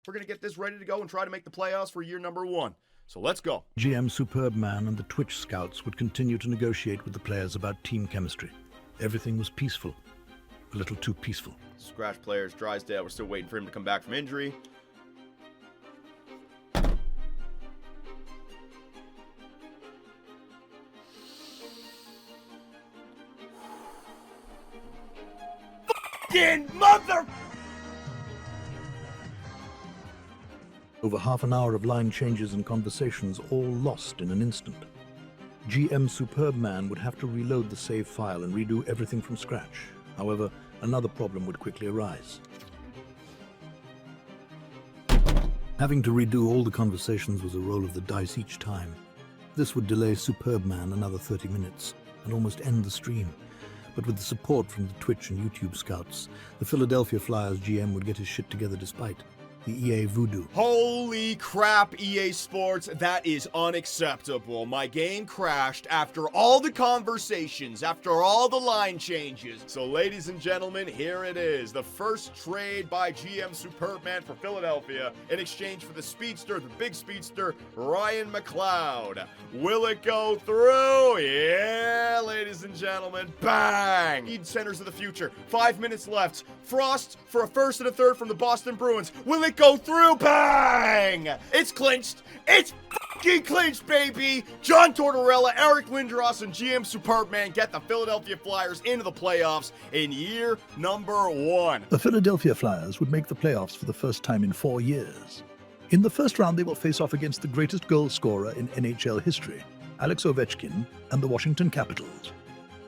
we're going to get this ready to go and try to make the playoffs for year number 1. So let's go. GM Superbman and the Twitch scouts would continue to negotiate with the players about team chemistry. Everything was peaceful. A little too peaceful. Scratch players, Drysdale, we're still waiting for him to come back from injury. Fucking mother... Over half an hour of line changes and conversations, all lost in an instant. GM Superbman would have to reload the save file and redo everything from scratch. However, another problem would quickly arise. Having to redo all the conversations was a roll of the dice each time. This would delay Superbman another 30 minutes and almost end the stream. But with the support from the Twitch and YouTube scouts, the Philadelphia Flyers GM would get his shit together despite the EA voodoo. Holy crap, EA Sports, that is unacceptable. My game crashed after all the conversations, after all the line changes. So ladies and gentlemen, here it is. The first trade by GM Superbman for Philadelphia in exchange for the speedster, the big speedster, Ryan McLeod. Will it go through? Yeah, ladies and gentlemen, bang! Need centers of the future. 5 minutes left. Frost for a first and a third from the Boston Bruins. Will it go through? Bang! It's clinched. It's fucking clinched, baby! John Tortorella, Eric Lindros, and GM Superbman get the Philadelphia Flyers into the playoffs in year number 1. The Philadelphia Flyers would make the playoffs for the first time in 4 years. In the first round, they will face off against the greatest goal scorer in NHL history, Alex Ovechkin, and the Washington Capitals.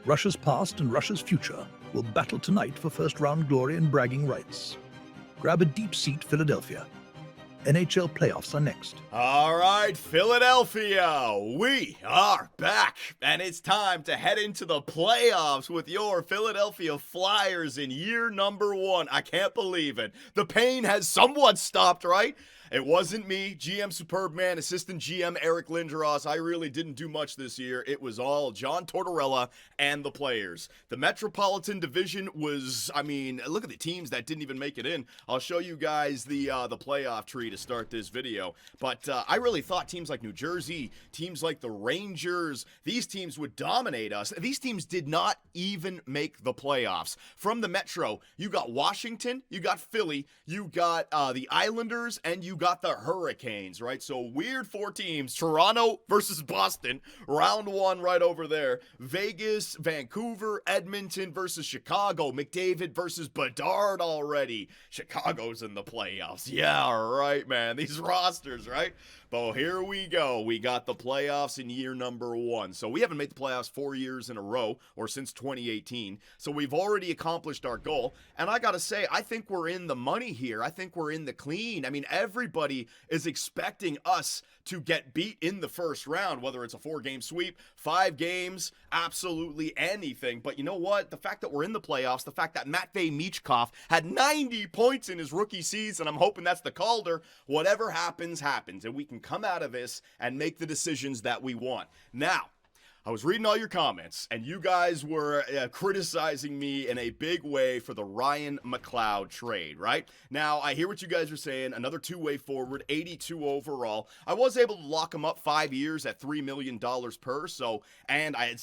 Russia's past and Russia's future will battle tonight for first-round glory and bragging rights. Grab a deep seat, Philadelphia. NHL playoffs are next. All right, Philadelphia, we are back, and it's time to head into the playoffs with your Philadelphia Flyers in year number 1. I can't believe it. The pain has somewhat stopped, right? It wasn't me, GM Superbman, assistant GM Eric Lindros. I really didn't do much this year. It was all John Tortorella and the players. The Metropolitan Division was, I mean, look at the teams that didn't even make it in. I'll show you guys the playoff tree to start this video. But I really thought teams like New Jersey, teams like the Rangers, these teams would dominate us. These teams did not even make the playoffs. From the Metro, you got Washington, you got Philly, you got the Islanders, and you got the Hurricanes, right? So weird 4 teams. Toronto versus Boston, round 1 right over there. Vegas, Vancouver, Edmonton versus Chicago. McDavid versus Bedard already. Chicago's in the playoffs. Yeah, right, man. These rosters, right? But here we go. We got the playoffs in year number 1. So we haven't made the playoffs 4 years in a row, or since 2018. So we've already accomplished our goal. And I gotta say, I think we're in the money here. I think we're in the clean. I mean, everybody is expecting us to get beat in the first round, whether it's a 4-game sweep, 5 games, absolutely anything. But you know what? The fact that we're in the playoffs, the fact that Matvei Michkov had 90 points in his rookie season, I'm hoping that's the Calder. Whatever happens, happens. And we can come out of this and make the decisions that we want. Now, I was reading all your comments, and you guys were criticizing me in a big way for the Ryan McLeod trade, right? Now, I hear what you guys are saying. Another 2-way forward, 82 overall. I was able to lock him up 5 years at $3 million per, so, and I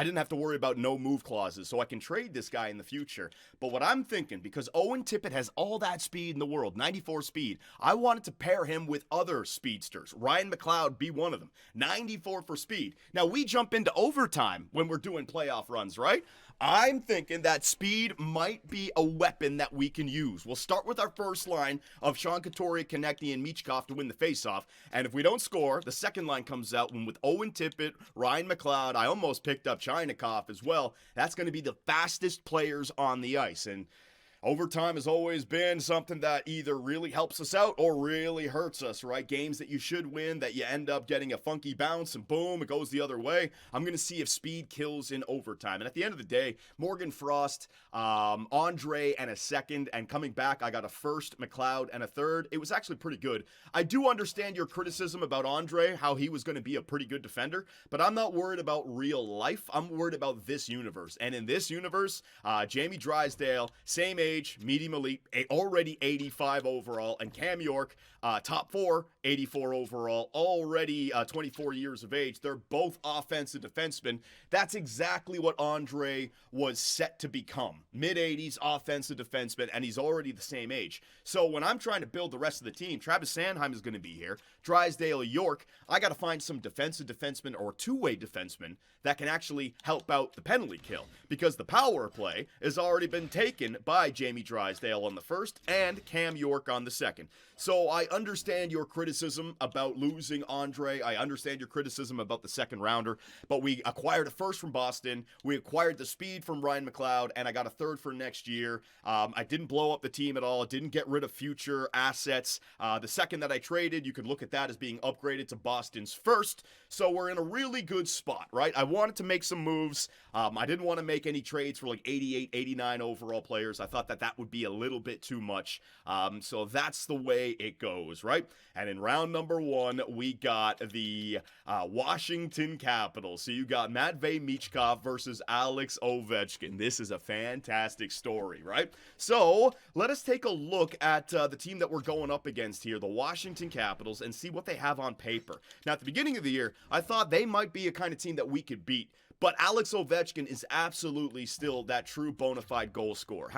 didn't have to worry about no move clauses, so I can trade this guy in the future. But what I'm thinking, because Owen Tippett has all that speed in the world, 94 speed, I wanted to pair him with other speedsters. Ryan McLeod be one of them. 94 for speed. Now, we jump into overtime when we're doing playoff runs, right? I'm thinking that speed might be a weapon that we can use. We'll start with our first line of Sean Couturier, Konecny, and Michkov to win the faceoff. And if we don't score, the second line comes out when with Owen Tippett, Ryan McLeod, I almost picked up Chinakhov as well. That's going to be the fastest players on the ice. And overtime has always been something that either really helps us out or really hurts us, right? Games that you should win, that you end up getting a funky bounce and boom, it goes the other way. I'm going to see if speed kills in overtime. And at the end of the day, Morgan Frost, Andre, and a second. And coming back, I got a first, McLeod, and a third. It was actually pretty good. I do understand your criticism about Andre, how he was going to be a pretty good defender, but I'm not worried about real life. I'm worried about this universe. And in this universe, Jamie Drysdale, same age, age, medium elite, already 85 overall, and Cam York, top 4, 84 overall, already 24 years of age. They're both offensive defensemen. That's exactly what Andre was set to become. Mid-80s offensive defenseman, and he's already the same age. So when I'm trying to build the rest of the team, Travis Sanheim is going to be here, Drysdale, York. I got to find some defensive defenseman or two-way defenseman that can actually help out the penalty kill, because the power play has already been taken by Jamie Drysdale on the first and Cam York on the second. So I understand your criticism about losing Andre. I understand your criticism about the second rounder, but we acquired a first from Boston. We acquired the speed from Ryan McLeod, and I got a third for next year. I didn't blow up the team at all. I didn't get rid of future assets. The second that I traded, you could look at that as being upgraded to Boston's first. So we're in a really good spot, right? I wanted to make some moves. I didn't want to make any trades for like 88, 89 overall players. I thought that that would be a little bit too much. So that's the way it goes, right? And in round number 1, we got the Washington Capitals. So you got Matvei Michkov versus Alex Ovechkin. This is a fantastic story, right? So let us take a look at the team that we're going up against here, the Washington Capitals, and see what they have on paper. Now, at the beginning of the year, I thought they might be a kind of team that we could beat. But Alex Ovechkin is absolutely still that true bona fide goal scorer.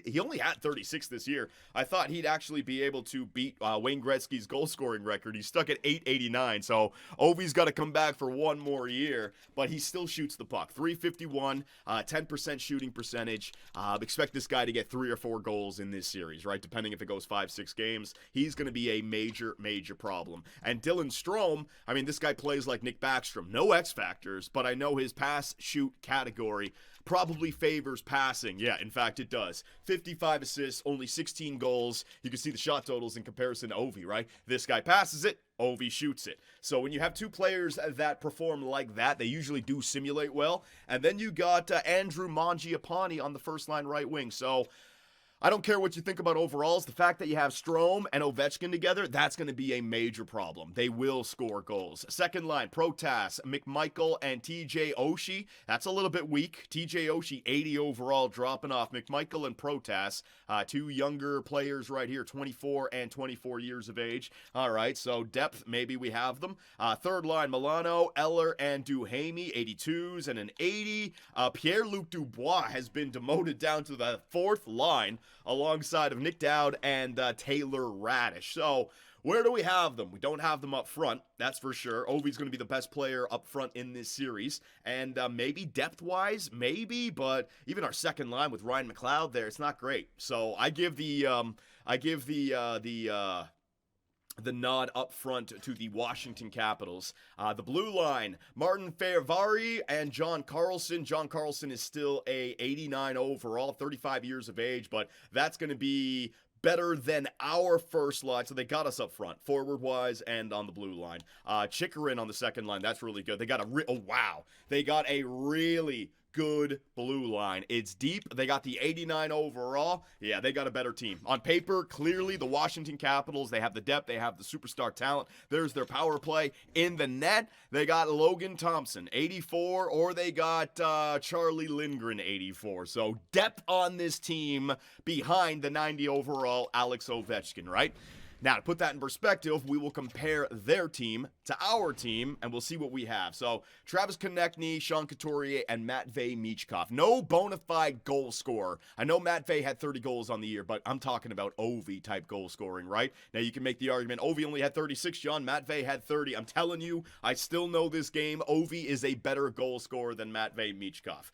He only had 36 this year. I thought he'd actually be able to beat Wayne Gretzky's goal scoring record. He's stuck at 889, so Ovi's got to come back for one more year, but he still shoots the puck. 351, 10% shooting percentage. Expect this guy to get 3 or 4 goals in this series, right? Depending if it goes 5-6 games. He's going to be a major, major problem. And Dylan Strome, I mean, this guy plays like Nick Backstrom. No X factors, but I know his pass shoot category probably favors passing. Yeah, in fact, it does. 55 assists, only 16 goals. You can see the shot totals in comparison to Ovi, right? This guy passes it, Ovi shoots it. So when you have two players that perform like that, they usually do simulate well. And then you got Andrew Mangiapane on the first line right wing. So I don't care what you think about overalls. The fact that you have Strome and Ovechkin together, that's going to be a major problem. They will score goals. Second line, Protas, McMichael, and TJ Oshie. That's a little bit weak. TJ Oshie, 80 overall, dropping off. McMichael and Protas, two younger players right here, 24 and 24 years of age. All right, so depth, maybe we have them. Third line, Milano, Eller, and Duhamel, 82s and an 80. Pierre-Luc Dubois has been demoted down to the fourth line, alongside of Nick Dowd and Taylor Radish. So where do we have them? We don't have them up front, that's for sure. Ovi's going to be the best player up front in this series. And maybe depth-wise, maybe, but even our second line with Ryan McLeod there, it's not great. So I give the nod up front to the Washington Capitals. The blue line, Martin Fehervary and John Carlson. John Carlson is still a 89 overall, 35 years of age, but that's going to be better than our first line, so they got us up front, forward-wise and on the blue line. Chikrin on the second line, that's really good. They got they got a really good blue line. It's deep. They got the 89 overall. Yeah, they got a better team. On paper, clearly, the Washington Capitals, they have the depth. They have the superstar talent. There's their power play. In the net, they got Logan Thompson, 84, or they got Charlie Lindgren, 84. So depth on this team behind the 90 overall Alex Ovechkin, right? Now, to put that in perspective, we will compare their team to our team, and we'll see what we have. So, Travis Konechny, Sean Couturier, and Matvei Michkov. No bona fide goal scorer. I know Matvei had 30 goals on the year, but I'm talking about Ovi-type goal scoring, right? Now, you can make the argument, Ovi only had 36, John. Matvei had 30. I'm telling you, I still know this game. Ovi is a better goal scorer than Matvei Michkov.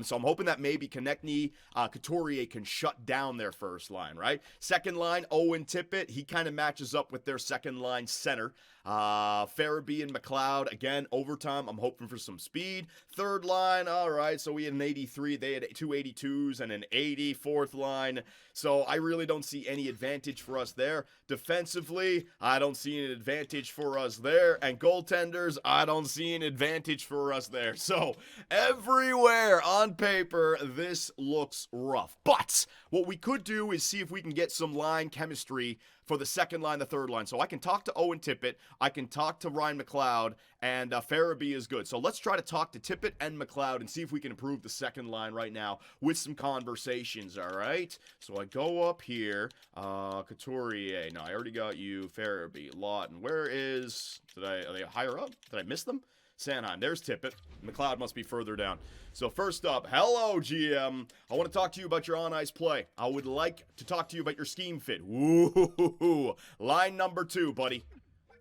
So I'm hoping that maybe Konechny, Couturier can shut down their first line, right? Second line, Owen Tippett. He kind of matches up with their second line center. Farabee and McLeod, again, overtime. I'm hoping for some speed. Third line, all right, so we had an 83. They had two 82s and an 80. Fourth line, so I really don't see any advantage for us there. Defensively, I don't see an advantage for us there. And goaltenders, I don't see an advantage for us there. So everywhere on paper, this looks rough. But what we could do is see if we can get some line chemistry for the second line, the third line. So I can talk to Owen Tippett, I can talk to Ryan McLeod, and Farabee is good. So let's try to talk to Tippett and McLeod and see if we can improve the second line right now with some conversations, all right? So I go up here, Couturier, no, I already got you, Farabee, Lawton, where is, are they higher up? Did I miss them? Sanheim, there's Tippett. McLeod must be further down. So first up, hello GM. I want to talk to you about your on-ice play. I would like to talk to you about your scheme fit. Woo, line number 2, buddy.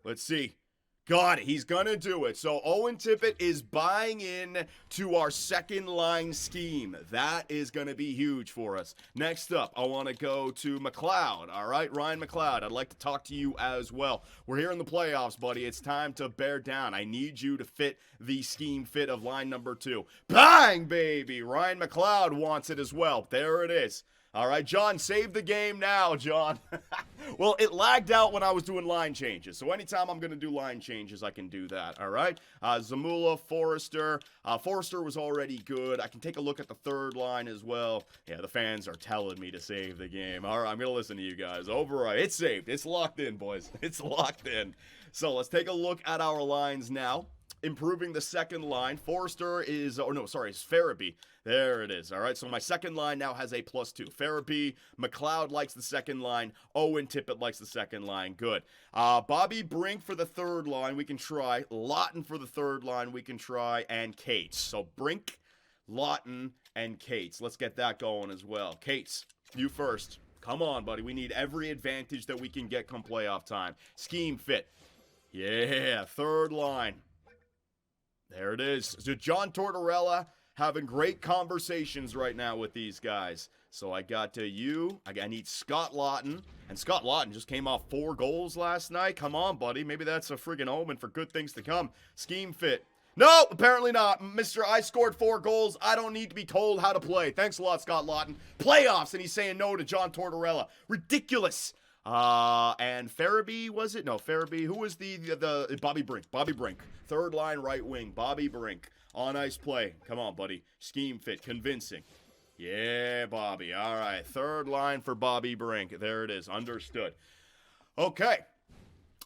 Let's see. Got it. He's gonna do it. So Owen Tippett is buying in to our second line scheme. That is gonna be huge for us. Next up, I want to go to McLeod. All right, Ryan McLeod. I'd like to talk to you as well. We're here in the playoffs, buddy. It's time to bear down. I need you to fit the scheme fit of line number 2. Bang, baby. Ryan McLeod wants it as well. There it is. All right, John, save the game now, John. Well, it lagged out when I was doing line changes. So anytime I'm going to do line changes, I can do that. All right. Zamula, Forrester. Forrester was already good. I can take a look at the third line as well. Yeah, the fans are telling me to save the game. All right, I'm going to listen to you guys. Override. It's saved. It's locked in, boys. It's locked in. So let's take a look at our lines now. Improving the second line. Forrester is, oh no, sorry, it's Farabee. There it is. All right, so my second line now has a +2. Farabee, McLeod likes the second line. Owen Tippett likes the second line. Good. Bobby Brink for the third line, we can try. Lawton for the third line, we can try. And Cates. So Brink, Lawton, and Cates. Let's get that going as well. Cates, you first. Come on, buddy. We need every advantage that we can get come playoff time. Scheme fit. Yeah, third line. There it is. So John Tortorella having great conversations right now with these guys. So I got to you. I need Scott Lawton. And Scott Lawton just came off 4 goals last night. Come on, buddy. Maybe that's a friggin' omen for good things to come. Scheme fit. No, apparently not. Mr. I scored 4 goals. I don't need to be told how to play. Thanks a lot, Scott Lawton. Playoffs, and he's saying no to John Tortorella. Ridiculous. And Farabee, was it? No, Farabee. Who was the Bobby Brink? Bobby Brink. Third line right wing. Bobby Brink. On ice play. Come on, buddy. Scheme fit. Convincing. Yeah, Bobby. All right. Third line for Bobby Brink. There it is. Understood. Okay.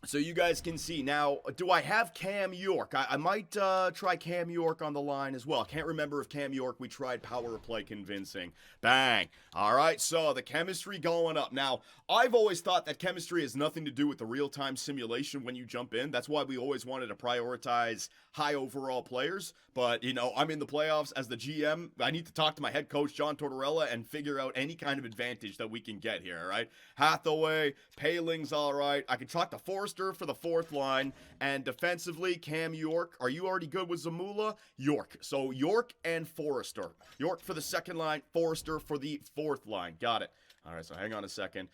So you guys can see. Now, do I have Cam York? I might try Cam York on the line as well. Can't remember if Cam York we tried power play convincing. Bang. All right, so the chemistry going up. Now, I've always thought that chemistry has nothing to do with the real-time simulation when you jump in. That's why we always wanted to prioritize high overall players. But, you know, I'm in the playoffs as the GM. I need to talk to my head coach, John Tortorella, and figure out any kind of advantage that we can get here, all right? Hathaway, Paling's all right. I can talk to Forrester for the fourth line. And defensively, Cam York. Are you already good with Zamula? York. So York and Forrester. York for the second line, Forrester for the fourth line. Got it. All right, so hang on a second.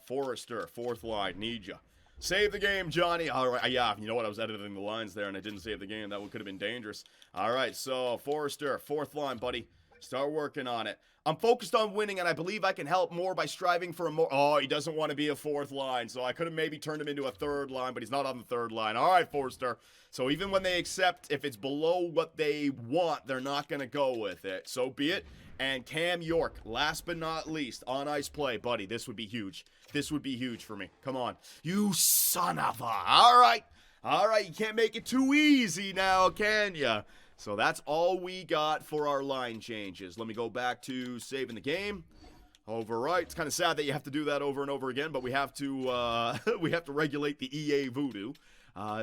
Forrester, fourth line. Need ya. Save the game, Johnny. All right, yeah, you know what? I was editing the lines there, and I didn't save the game. That one could have been dangerous. All right, so Forrester, fourth line, buddy. Start working on it. I'm focused on winning, and I believe I can help more by striving for a more... Oh, he doesn't want to be a fourth line, so I could have maybe turned him into a third line, but he's not on the third line. All right, Forrester. So even when they accept, if it's below what they want, they're not going to go with it. So be it. And Cam York, last but not least, on ice play. Buddy, this would be huge. This would be huge for me. Come on. You son of a... All right. All right, you can't make it too easy now, can ya? So that's all we got for our line changes. Let me go back to saving the game. Overwrite. It's kind of sad that you have to do that over and over again, but we have to we have to regulate the EA voodoo.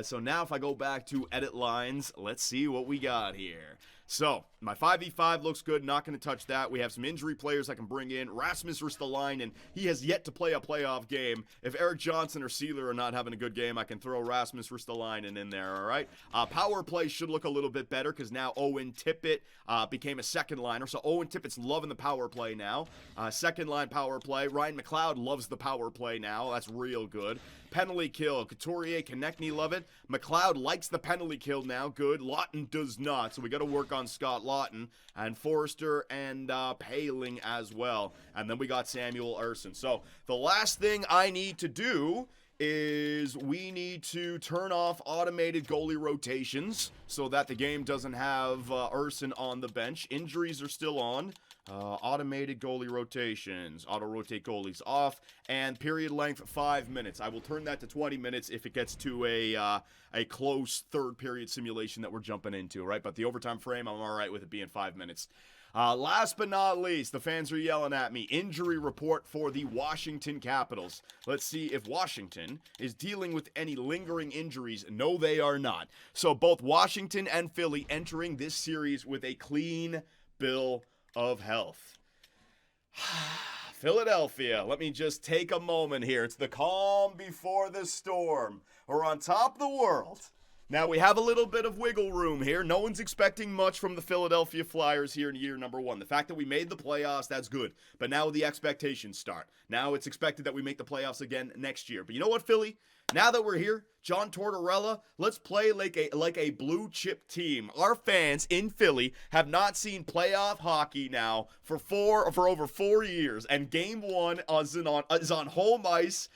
So now if I go back to edit lines, let's see what we got here. So, my 5v5 looks good, not going to touch that. We have some injury players I can bring in. Rasmus Ristolainen, he has yet to play a playoff game. If Eric Johnson or Sealer are not having a good game, I can throw Rasmus Ristolainen in there, all right? Power play should look a little bit better because now Owen Tippett became a second liner. So Owen Tippett's loving the power play now. Second line power play. Ryan McLeod loves the power play now. That's real good. Penalty kill. Couturier, Konechny love it. McLeod likes the penalty kill now. Good. Lawton does not. So we got to work on Scott Lawton and Forrester and Paling as well. And then we got Samuel Urson. So the last thing I need to do is we need to turn off automated goalie rotations so that the game doesn't have Urson on the bench. Injuries are still on. Automated goalie rotations. Auto-rotate goalies off. And period length, 5 minutes. I will turn that to 20 minutes if it gets to a close third period simulation that we're jumping into, right? But the overtime frame, I'm all right with it being 5 minutes. Last but not least, the fans are yelling at me. Injury report for the Washington Capitals. Let's see if Washington is dealing with any lingering injuries. No, they are not. So both Washington and Philly entering this series with a clean bill of health. Philadelphia, let me just take a moment here. It's the calm before the storm. We're on top of the world. Now, we have a little bit of wiggle room here. No one's expecting much from the Philadelphia Flyers here in year number 1. The fact that we made the playoffs, that's good. But now the expectations start. Now it's expected that we make the playoffs again next year. But you know what, Philly? Now that we're here, John Tortorella, let's play like a blue chip team. Our fans in Philly have not seen playoff hockey now for over 4 years. And game 1 is on home ice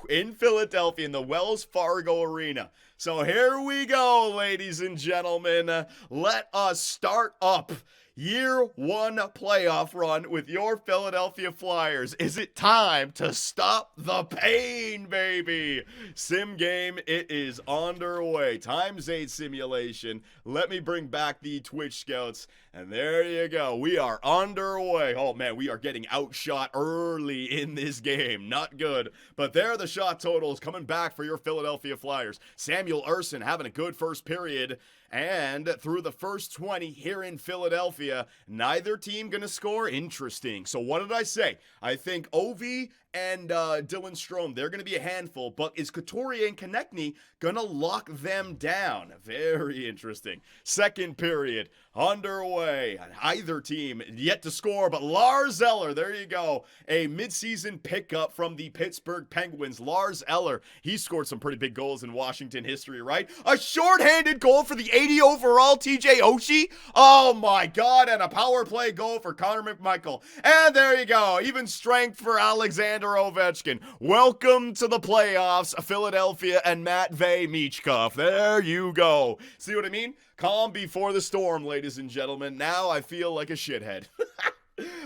in Philadelphia in the Wells Fargo Arena. So here we go, ladies and gentlemen. Let us start up year 1 playoff run with your Philadelphia Flyers. Is it time to stop the pain, baby? Sim game, it is underway. Times 8 simulation. Let me bring back the Twitch scouts. And there you go. We are underway. Oh, man, we are getting outshot early in this game. Not good. But there are the shot totals coming back for your Philadelphia Flyers. Samuel Ersson having a good first period. And through the first 20 here in Philadelphia, neither team going to score. Interesting. So what did I say? I think Ovi and Dylan Strome, they're going to be a handful, but is Couturier and Konechny going to lock them down? Very interesting. Second period underway. Either team yet to score, but Lars Eller, there you go. A midseason pickup from the Pittsburgh Penguins. Lars Eller, he scored some pretty big goals in Washington history, right? A shorthanded goal for the 80 overall TJ Oshie. Oh my God, and a power play goal for Connor McMichael. And there you go. Even strength for Alexander Ovechkin. Welcome to the playoffs, Philadelphia and Matvei Michkov. There you go. See what I mean? Calm before the storm, ladies and gentlemen. Now I feel like a shithead.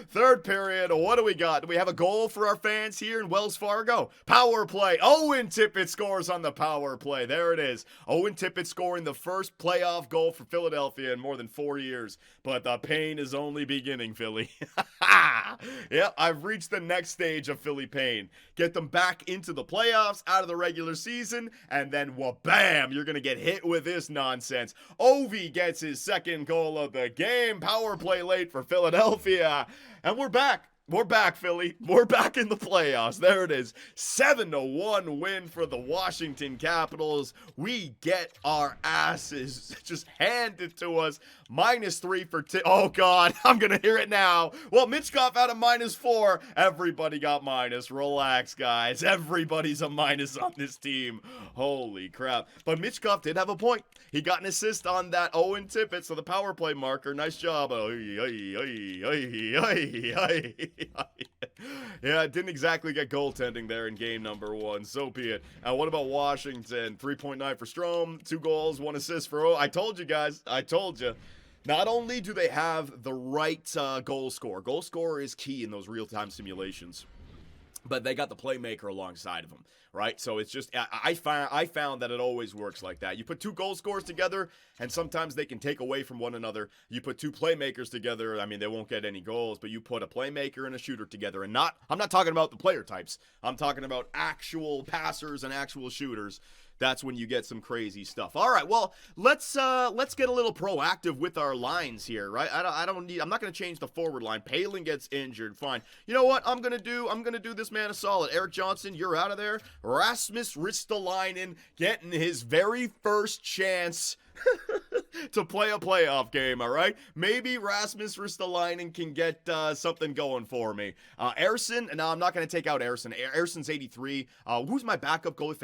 Third period, what do we got? Do we have a goal for our fans here in Wells Fargo? Power play. Owen Tippett scores on the power play. There it is. Owen Tippett scoring the first playoff goal for Philadelphia in more than 4 years. But the pain is only beginning, Philly. Yeah, I've reached the next stage of Philly pain. Get them back into the playoffs, out of the regular season, and then wha-bam, you're going to get hit with this nonsense. Ovi gets his second goal of the game. Power play late for Philadelphia. And we're back. We're back, Philly. We're back in the playoffs. There it is. 7-1 win for the Washington Capitals. We get our asses just handed to us. -3 for oh, God. I'm going to hear it now. Well, Michkov out of -4. Everybody got minus. Relax, guys. Everybody's a minus on this team. Holy crap. But Michkov did have a point. He got an assist on that Owen Tippett, so the power play marker. Nice job. Yeah, didn't exactly get goaltending there in game number 1. So be it. What about Washington? 3.9 for Strome, 2 goals, 1 assist for I told you guys. I told you. Not only do they have the right goal scorer is key in those real-time simulations, but they got the playmaker alongside of them, right? So it's just, I found that it always works like that. You put 2 goal scorers together, and sometimes they can take away from one another. You put 2 playmakers together, I mean, they won't get any goals, but you put a playmaker and a shooter together, and I'm not talking about the player types. I'm talking about actual passers and actual shooters. That's when you get some crazy stuff. All right, well, let's get a little proactive with our lines here, right? I'm not going to change the forward line. Palin gets injured, fine. You know what? I'm going to do this man a solid. Eric Johnson, you're out of there. Rasmus Ristolainen getting his very first chance to play a playoff game, all right? Maybe Rasmus Ristolainen can get something going for me. Ersson, no, I'm not going to take out Ersson. Ersson's 83. Who's my backup goalie?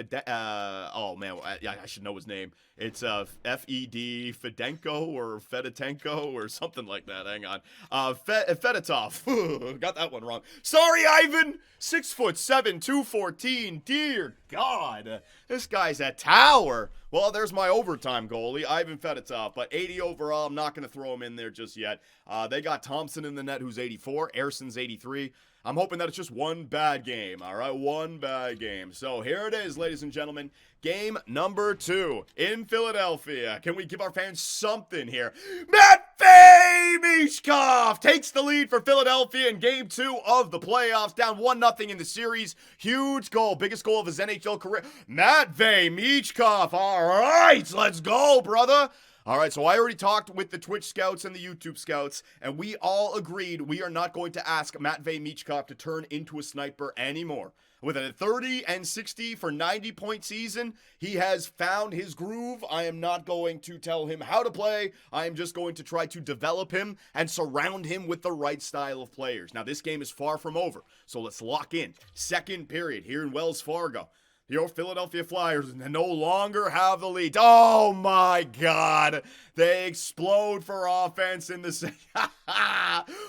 Oh, man, I should know his name. It's F-E-D Fedenko or Fedotenko or something like that. Hang on. Fedotov. Got that one wrong. Sorry, Ivan. 6'7", 214. Dear God. This guy's a tower. Well, there's my overtime goalie, Ivan Fedotov. stuff. But 80 overall, I'm not going to throw him in there just yet. They got Thompson in the net, who's 84. Erson's 83. I'm hoping that it's just one bad game, all right? One bad game. So here it is, ladies and gentlemen. Game number 2 in Philadelphia. Can we give our fans something here? Matvei Michkov takes the lead for Philadelphia in Game 2 of the playoffs. Down 1-0 in the series. Huge goal. Biggest goal of his NHL career. Matvei Michkov. All right, let's go, brother. All right, so I already talked with the Twitch scouts and the YouTube scouts, and we all agreed we are not going to ask Matvei Michkov to turn into a sniper anymore. With a 30-60 for 90-point season, he has found his groove. I am not going to tell him how to play. I am just going to try to develop him and surround him with the right style of players. Now, this game is far from over, so let's lock in. Second period here in Wells Fargo. Your Philadelphia Flyers no longer have the lead. Oh, my God. They explode for offense in the second.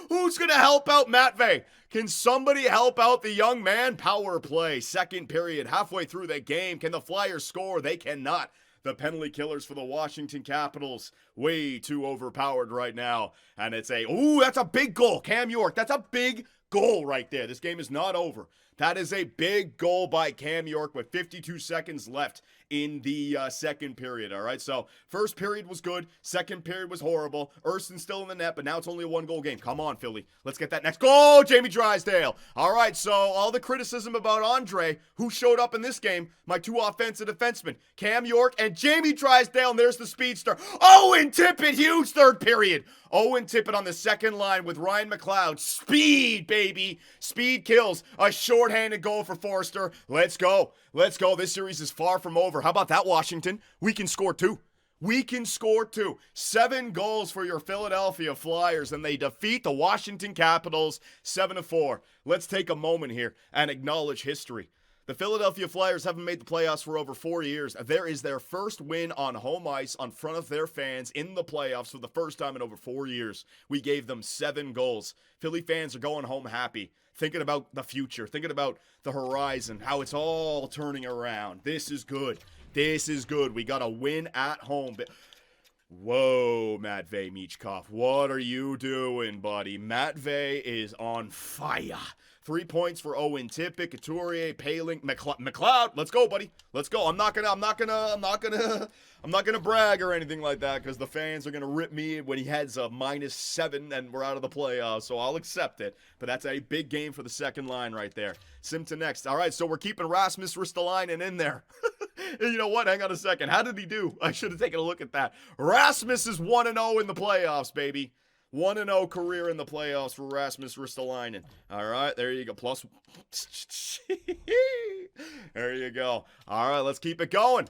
Who's going to help out Matvei? Can somebody help out the young man? Power play. Second period. Halfway through the game. Can the Flyers score? They cannot. The penalty killers for the Washington Capitals. Way too overpowered right now. And it's that's a big goal. Cam York. That's a big goal right there. This game is not over. That is a big goal by Cam York with 52 seconds left in the second period, all right? So first period was good. Second period was horrible. Erson's still in the net, but now it's only a one-goal game. Come on, Philly. Let's get that next goal. Jamie Drysdale. All right, so all the criticism about Andre, who showed up in this game, my two offensive defensemen, Cam York and Jamie Drysdale, and there's the speedster. Owen Tippett, huge third period. Owen Tippett on the second line with Ryan McLeod. Speed, baby. Speed kills. A shorthanded goal for Forster. Let's go. Let's go. This series is far from over. How about that, Washington? We can score 2. We can score 2. 7 goals for your Philadelphia Flyers, and they defeat the Washington Capitals 7-4. Let's take a moment here and acknowledge history. The Philadelphia Flyers haven't made the playoffs for over 4 years. There is their first win on home ice on front of their fans in the playoffs for the first time in over 4 years. We gave them 7 goals. Philly fans are going home happy, thinking about the future, thinking about the horizon, how it's all turning around. This is good. This is good. We got a win at home. Whoa, Matvei Michkov. What are you doing, buddy? Matvei is on fire. 3 points for Owen Tippett, Couturier, Paling, McLeod. Let's go, buddy. Let's go. I'm not gonna brag or anything like that because the fans are gonna rip me when he heads a -7 and we're out of the playoffs. So I'll accept it. But that's a big game for the second line right there. Simta next. All right, so we're keeping Rasmus Ristolainen in there. You know what? Hang on a second. How did he do? I should have taken a look at that. Rasmus is 1-0 in the playoffs, baby. 1-0 career in the playoffs for Rasmus Ristolainen. All right, there you go. Plus, there you go. All right, let's keep it going.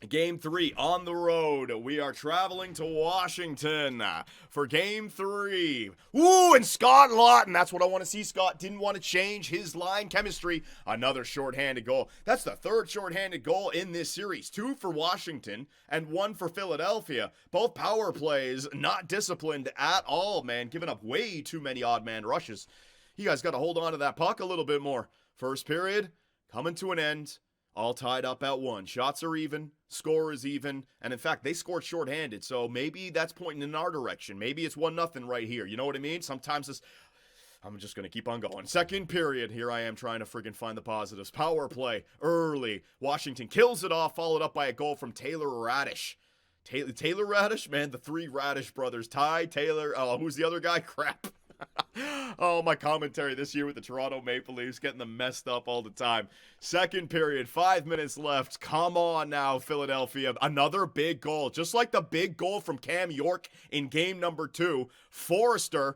Game 3 on the road. We are traveling to Washington for Game 3. Ooh, and Scott Lawton. That's what I want to see. Scott didn't want to change his line chemistry. Another shorthanded goal. That's the third shorthanded goal in this series. 2 for Washington and 1 for Philadelphia. Both power plays, not disciplined at all, man. Giving up way too many odd man rushes. You guys got to hold on to that puck a little bit more. First period coming to an end. All tied up at 1. Shots are even. Score is even. And in fact, they scored shorthanded. So maybe that's pointing in our direction. Maybe it's 1-0 right here. You know what I mean? Sometimes it's... I'm just going to keep on going. Second period. Here I am trying to friggin' find the positives. Power play. Early. Washington kills it off. Followed up by a goal from Taylor Radish. Taylor Radish? Man, the 3 Radish brothers. Ty, Taylor... Oh, who's the other guy? Crap. Oh, my commentary this year with the Toronto Maple Leafs, getting them messed up all the time. Second period, 5 minutes left. Come on now, Philadelphia. Another big goal. Just like the big goal from Cam York in game number 2, Forster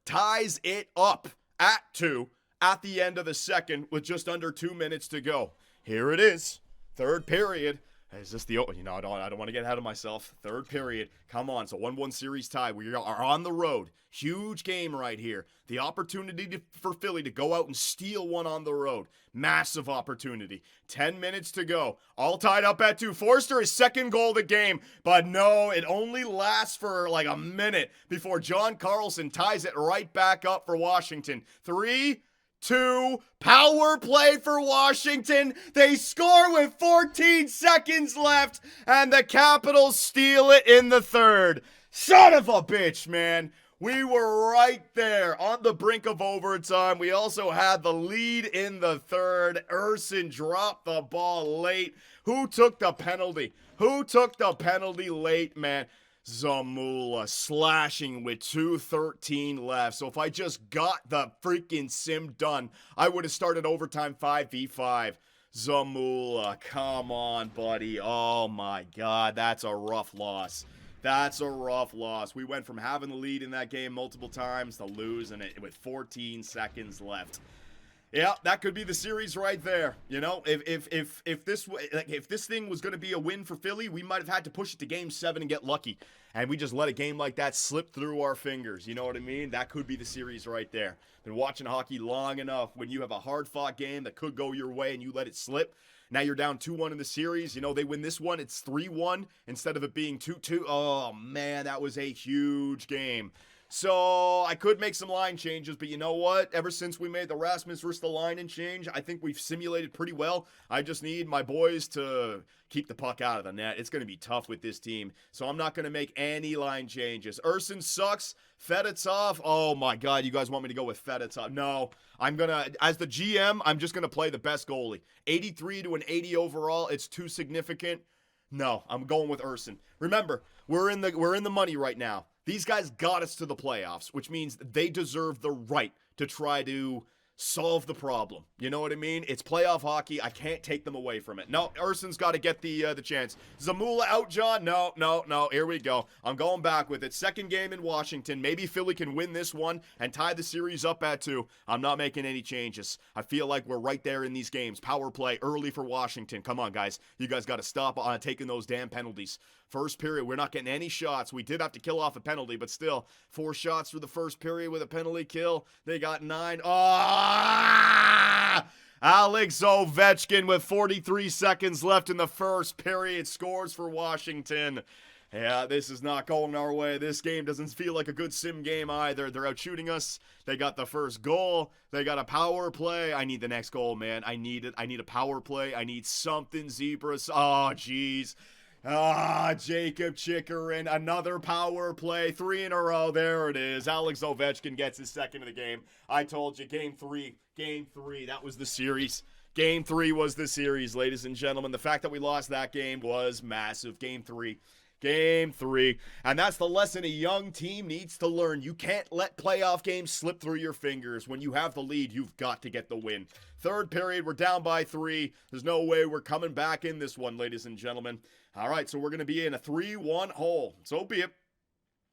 ties it up at 2 at the end of the second with just under 2 minutes to go. Here it is. Third period. Is this the, I don't want to get ahead of myself. Third period. Come on. So 1-1 series tie. We are on the road. Huge game right here. The opportunity for Philly to go out and steal one on the road. Massive opportunity. 10 minutes to go. All tied up at 2. Forster is second goal of the game. But no, it only lasts for like a minute before John Carlson ties it right back up for Washington. 3, 2, power play for Washington. They score with 14 seconds left, and the Capitals steal it in the third. Son of a bitch, man. We were right there on the brink of overtime. We also had the lead in the third. Urson dropped the ball late. Who took the penalty? Who took the penalty late, man? Zamula slashing with 2:13 left. So if I just got the freaking sim done, I would have started overtime 5v5. Zamula, come on, buddy. Oh my God, that's a rough loss. That's a rough loss. We went from having the lead in that game multiple times to losing it with 14 seconds left. Yeah, that could be the series right there. You know, if this thing was going to be a win for Philly, we might have had to push it to Game 7 and get lucky. And we just let a game like that slip through our fingers. You know what I mean? That could be the series right there. Been watching hockey long enough. When you have a hard-fought game that could go your way and you let it slip, now you're down 2-1 in the series. You know, they win this one, it's 3-1 instead of it being 2-2. Oh, man, that was a huge game. So I could make some line changes, but you know what? Ever since we made the Rasmus versus the line change, I think we've simulated pretty well. I just need my boys to keep the puck out of the net. It's going to be tough with this team, so I'm not going to make any line changes. Urson sucks. Fedotov, oh my God, you guys want me to go with Fedotov? No, I'm going to, as the GM, I'm just going to play the best goalie. 83 to an 80 overall, it's too significant. No, I'm going with Urson. Remember, we're in the money right now. These guys got us to the playoffs, which means they deserve the right to try to solve the problem. You know what I mean? It's playoff hockey. I can't take them away from it. No, Urson's got to get the chance. Zamula out, John? No. Here we go. I'm going back with it. Second game in Washington. Maybe Philly can win this one and tie the series up at 2. I'm not making any changes. I feel like we're right there in these games. Power play early for Washington. Come on, guys. You guys got to stop on taking those damn penalties. First period, we're not getting any shots. We did have to kill off a penalty, but still, 4 shots for the first period with a penalty kill. They got 9. Alex Ovechkin with 43 seconds left in the first period scores for Washington. Yeah, this is not going our way. This game doesn't feel like a good sim game either. They're out shooting us. They got the first goal. They got a power play. I need the next goal, man. I need it. I need a power play. I need something, Zebras. Oh, jeez. Jacob Chikrin, another power play, 3 in a row. There it is. Alex Ovechkin gets his second of the game. I told you, game three, that was the series. Game 3 was the series, ladies and gentlemen. The fact that we lost that game was massive. Game 3. And that's the lesson a young team needs to learn. You can't let playoff games slip through your fingers. When you have the lead, you've got to get the win. Third period, we're down by 3. There's no way we're coming back in this one, ladies and gentlemen. All right, so we're going to be in a 3-1 hole. So be it.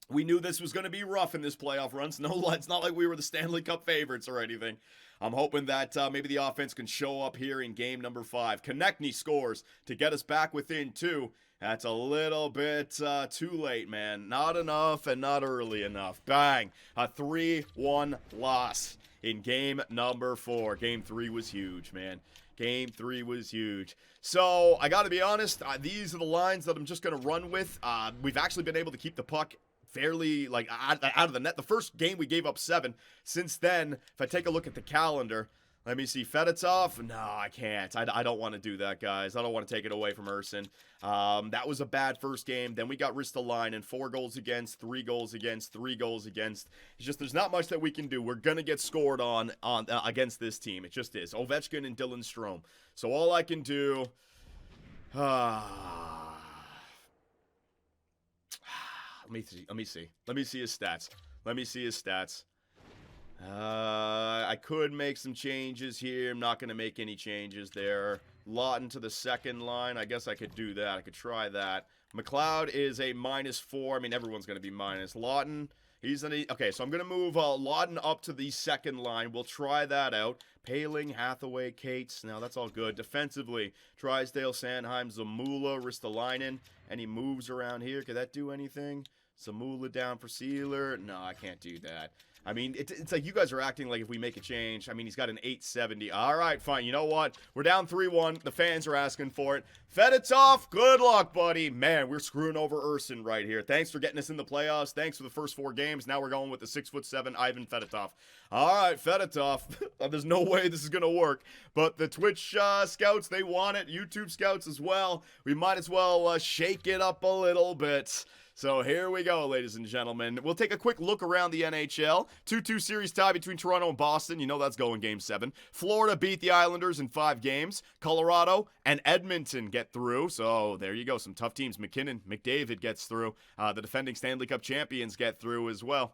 We knew this was going to be rough in this playoff run. No, it's not like we were the Stanley Cup favorites or anything. I'm hoping that maybe the offense can show up here in game number 5. Konechny scores to get us back within 2. That's a little bit too late, man. Not enough and not early enough. Bang. A 3-1 loss in game number 4. Game 3 was huge, man. Game 3 was huge. So, I got to be honest, these are the lines that I'm just going to run with. We've actually been able to keep the puck fairly, like, out of the net. The first game, we gave up 7. Since then, if I take a look at the calendar, let me see. Fedotov? No, I can't. I don't want to do that, guys. I don't want to take it away from Urson. That was a bad first game. Then we got Ristolainen, 4 goals against, 3 goals against, 3 goals against. It's just there's not much that we can do. We're going to get scored on against this team. It just is. Ovechkin and Dylan Strome. So all I can do... Let me see. Let me see his stats. I could make some changes here. I'm not going to make any changes there. Lawton to the second line. I guess I could do that. I could try that. McLeod is a -4. I mean, everyone's going to be minus. Lawton, he's an... Okay, so I'm going to move Lawton up to the second line. We'll try that out. Paling, Hathaway, Cates. Now, that's all good. Defensively, Drysdale, Sanheim, Zamula, Ristolainen. Any moves around here? Could that do anything? Zamula down for Sealer. No, I can't do that. I mean, it's like you guys are acting like if we make a change. I mean, he's got an 870. All right, fine. You know what? We're down 3-1. The fans are asking for it. Fedotov, good luck, buddy. Man, we're screwing over Urson right here. Thanks for getting us in the playoffs. Thanks for the first 4 games. Now we're going with the 6'7" Ivan Fedotov. All right, Fedotov. There's no way this is going to work. But the Twitch scouts, they want it. YouTube scouts as well. We might as well shake it up a little bit. So here we go, ladies and gentlemen. We'll take a quick look around the NHL. 2-2 series tie between Toronto and Boston. You know that's going Game 7. Florida beat the Islanders in 5 games. Colorado and Edmonton get through. So there you go, some tough teams. McKinnon, McDavid gets through. The defending Stanley Cup champions get through as well.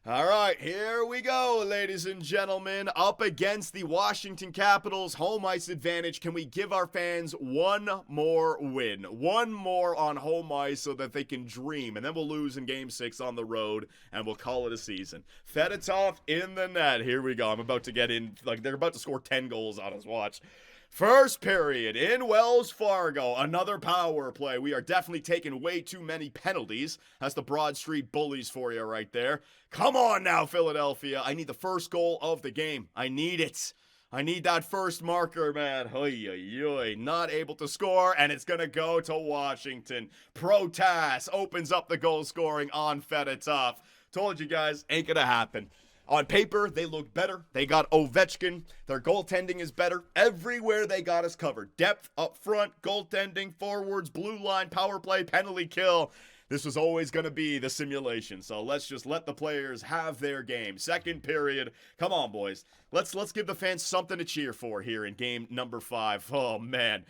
All right, here we go, ladies and gentlemen. Up against the Washington Capitals, home ice advantage. Can we give our fans one more win? One more on home ice so that they can dream. And then we'll lose in Game 6 on the road, and we'll call it a season. Fedotov in the net. Here we go. I'm about to get in. Like, they're about to score 10 goals on us. Watch. First period in Wells Fargo, another power play. We are definitely taking way too many penalties. That's the Broad Street Bullies for you right there. Come on now, Philadelphia. I need the first goal of the game. I need it. I need that first marker, man. Oy, oy, oy. Not able to score, and it's going to go to Washington. Protas opens up the goal scoring on Fedotov. Told you guys, ain't going to happen. On paper, they look better. They got Ovechkin. Their goaltending is better. Everywhere they got us covered. Depth up front, goaltending, forwards, blue line, power play, penalty kill. This was always going to be the simulation. So let's just let the players have their game. Second period. Come on, boys. Let's give the fans something to cheer for here in game number 5. Oh, man.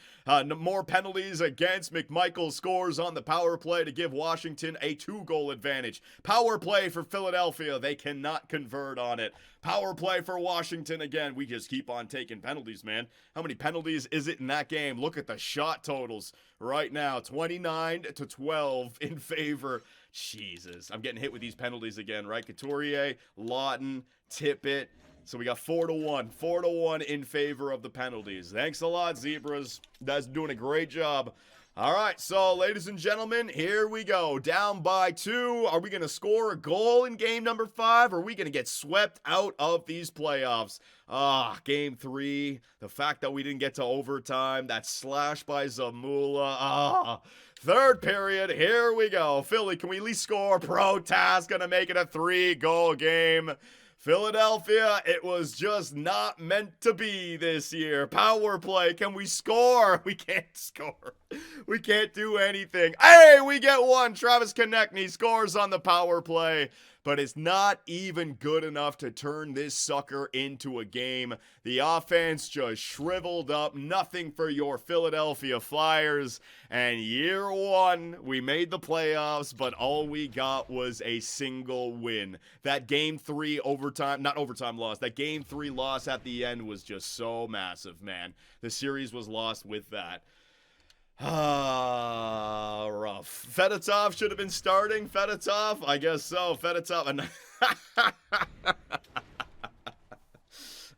More penalties against McMichael scores on the power play to give Washington a 2-goal advantage. Power play for Philadelphia. They cannot convert on it. Power play for Washington again. We just keep on taking penalties, man. How many penalties is it in that game? Look at the shot totals right now. 29-12 in favor. Jesus. I'm getting hit with these penalties again, right? Couturier, Lawton, Tippett. So we got 4-1. 4-1 in favor of the penalties. Thanks a lot, Zebras. You guys are doing a great job. All right, so ladies and gentlemen, here we go. Down by 2. Are we going to score a goal in game number 5? Or are we going to get swept out of these playoffs? Game 3. The fact that we didn't get to overtime. That slash by Zamula. Third period. Here we go. Philly, can we at least score? Protas going to make it a 3-goal game. Philadelphia, it was just not meant to be this year. Power play, can we score? We can't score. We can't do anything. Hey, we get one. Travis Konechny scores on the power play. But it's not even good enough to turn this sucker into a game. The offense just shriveled up. Nothing for your Philadelphia Flyers. And year 1, we made the playoffs, but all we got was a single win. That game 3 overtime, not overtime loss, that game 3 loss at the end was just so massive, man. The series was lost with that. Rough. Fedotov should have been starting. Fedotov? I guess so. Fedotov.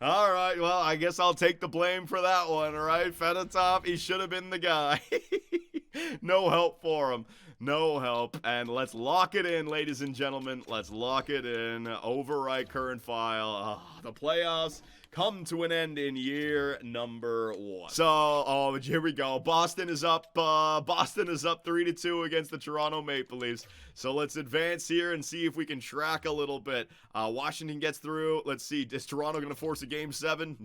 All right, well, I guess I'll take the blame for that one, all right? Fedotov, he should have been the guy. No help for him. No help. And let's lock it in, ladies and gentlemen. Let's lock it in. Overwrite current file. The playoffs come to an end in year number 1. So, here we go. Boston is up 3-2 against the Toronto Maple Leafs. So let's advance here and see if we can track a little bit. Washington gets through. Let's see. Is Toronto going to force a game 7?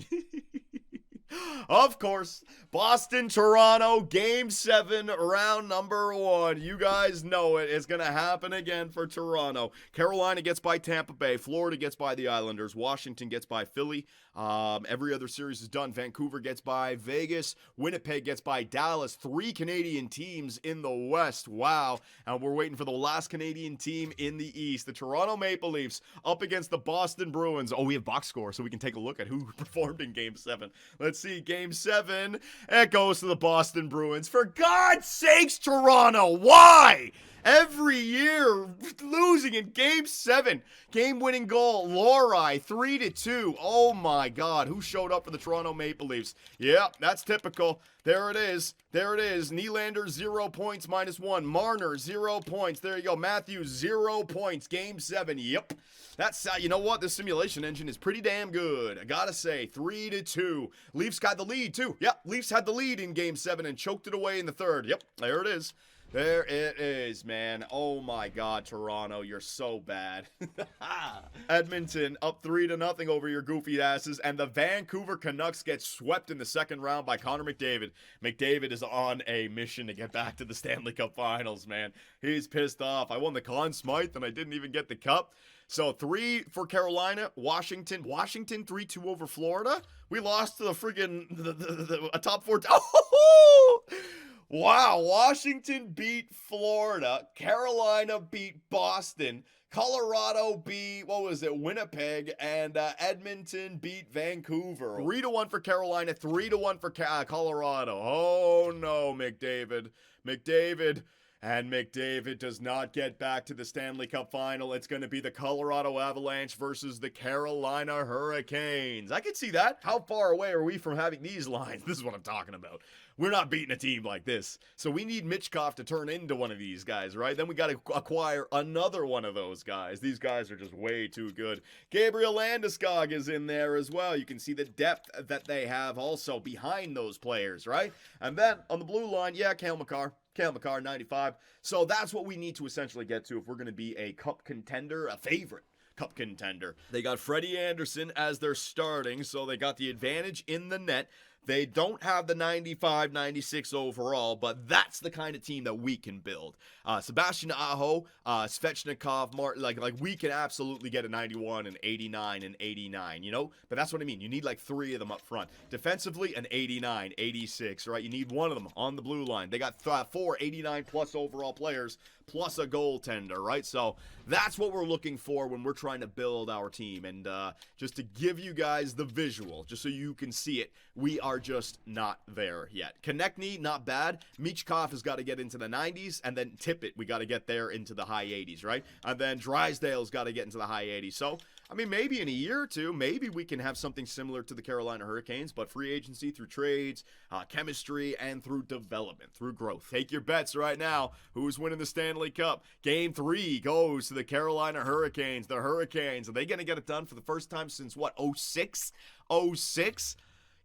Of course, Boston, Toronto, Game 7, round number 1. You guys know it. It's going to happen again for Toronto. Carolina gets by Tampa Bay. Florida gets by the Islanders. Washington gets by Philly. Every other series is done. Vancouver gets by Vegas. Winnipeg gets by Dallas. 3 Canadian teams in the West. Wow. And we're waiting for the last Canadian team in the East. The Toronto Maple Leafs up against the Boston Bruins. Oh, we have box score, so we can take a look at who performed in Game 7. Let's see. Game 7. It goes to the Boston Bruins. For God's sakes, Toronto. Why? Every year, losing in Game 7. Game-winning goal, Lori, 3-2. Oh, my God. Who showed up for the Toronto Maple Leafs? Yeah, that's typical. There it is. There it is. Nylander, 0 points, -1. Marner, 0 points. There you go. Matthews, 0 points. Game 7. Yep. That's, you know what? This simulation engine is pretty damn good. I gotta say, 3-2. Leafs got the lead, too. Yep, Leafs had the lead in Game 7 and choked it away in the third. Yep, there it is. There it is, man. Oh my God, Toronto, you're so bad. Edmonton up 3-0 over your goofy asses, and the Vancouver Canucks get swept in the second round by Connor McDavid. McDavid is on a mission to get back to the Stanley Cup Finals, man. He's pissed off. I won the Conn Smythe and I didn't even get the cup. So 3 for Carolina, Washington 3-2 over Florida. We lost to the friggin' a top 4. Oh! Wow, Washington beat Florida, Carolina beat Boston, Colorado beat, Winnipeg, and Edmonton beat Vancouver. 3-1 for Carolina, 3-1 for Colorado. Oh no, McDavid. And McDavid does not get back to the Stanley Cup Final. It's going to be the Colorado Avalanche versus the Carolina Hurricanes. I can see that. How far away are we from having these lines? This is what I'm talking about. We're not beating a team like this. So we need Mitchkov to turn into one of these guys, right? Then we got to acquire another one of those guys. These guys are just way too good. Gabriel Landeskog is in there as well. You can see the depth that they have also behind those players, right? And then on the blue line, Cale Makar, 95. So that's what we need to essentially get to if we're going to be a cup contender, a favorite cup contender. They got Freddie Anderson as their starting, so they got the advantage in the net. They don't have the 95, 96 overall, but that's the kind of team that we can build. Sebastian Aho, Svechnikov, Martin, like we can absolutely get a 91, an 89, and 89, you know? But that's what I mean. You need like 3 of them up front. Defensively, an 89, 86, right? You need one of them on the blue line. They got 4 89-plus overall players, plus a goaltender, right? So that's what we're looking for when we're trying to build our team. And just to give you guys the visual, just so you can see it, we are just not there yet. Konechny, not bad. Michkov has got to get into the 90s, and then Tippett, we got to get there into the high 80s, right? And then Drysdale's got to get into the high 80s. So, I mean, maybe in a year or two, maybe we can have something similar to the Carolina Hurricanes, but free agency through trades, chemistry, and through development, through growth. Take your bets right now. Who's winning the Stanley Cup? Game 3 goes to the Carolina Hurricanes. The Hurricanes, are they going to get it done for the first time since, 06? 06?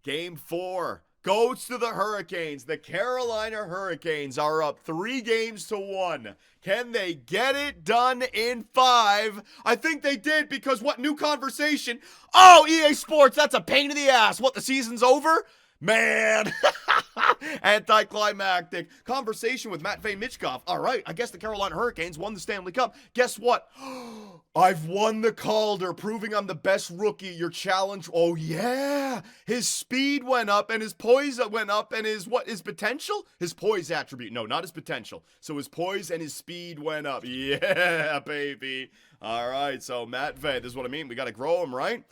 Game 4 goes to the Hurricanes. The Carolina Hurricanes are up 3-1. Can they get it done in 5? I think they did, because new conversation? Oh, EA Sports, that's a pain in the ass. What, the season's over? Man, anticlimactic. Conversation with Matvei Michkov. All right, I guess the Carolina Hurricanes won the Stanley Cup. Guess what? I've won the Calder, proving I'm the best rookie. Your challenge. Oh, yeah. His speed went up, and his poise went up, and his potential? His poise attribute. No, not his potential. So his poise and his speed went up. Yeah, baby. All right, so Matvei, this is what I mean. We got to grow him, right?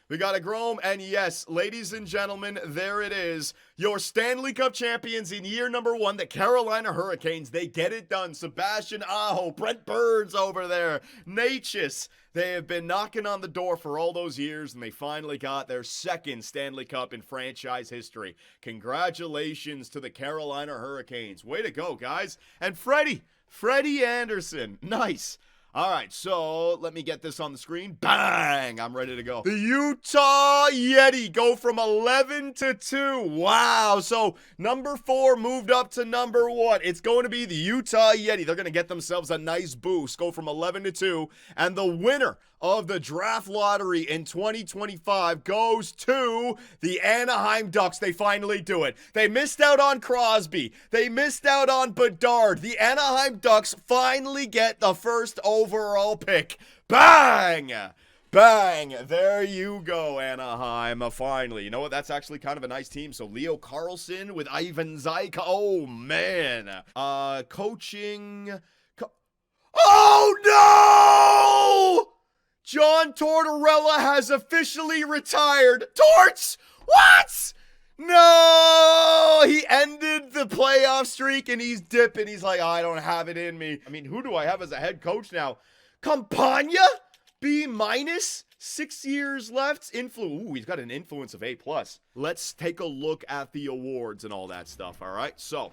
We got to grow him, and yes, ladies and gentlemen, there it is. Your Stanley Cup champions in year number 1, the Carolina Hurricanes. They get it done. Sebastian Aho, Brent Burns over there, Natchez. They have been knocking on the door for all those years, and they finally got their 2nd Stanley Cup in franchise history. Congratulations to the Carolina Hurricanes. Way to go, guys. And Freddie Anderson. Nice. All right, so let me get this on the screen. Bang! I'm ready to go. The Utah Yeti go from 11 to 2. Wow. So number 4 moved up to number 1. It's going to be the Utah Yeti. They're going to get themselves a nice boost. Go from 11 to 2. And the winner of the draft lottery in 2025 goes to the Anaheim Ducks. They finally do it. They missed out on Crosby. They missed out on Bedard. The Anaheim Ducks finally get the first overall pick. Bang! Bang! There you go, Anaheim. Finally. You know what? That's actually kind of a nice team. So Leo Carlson with Ivan Zaika. Oh, man. Coaching. Oh, no! John Tortorella has officially retired. Torts! What? No! He ended the playoff streak, and he's dipping. He's like, I don't have it in me. I mean, who do I have as a head coach now? Campagna? B-. 6 years left. Ooh, he's got an influence of A+. Let's take a look at the awards and all that stuff, all right? So,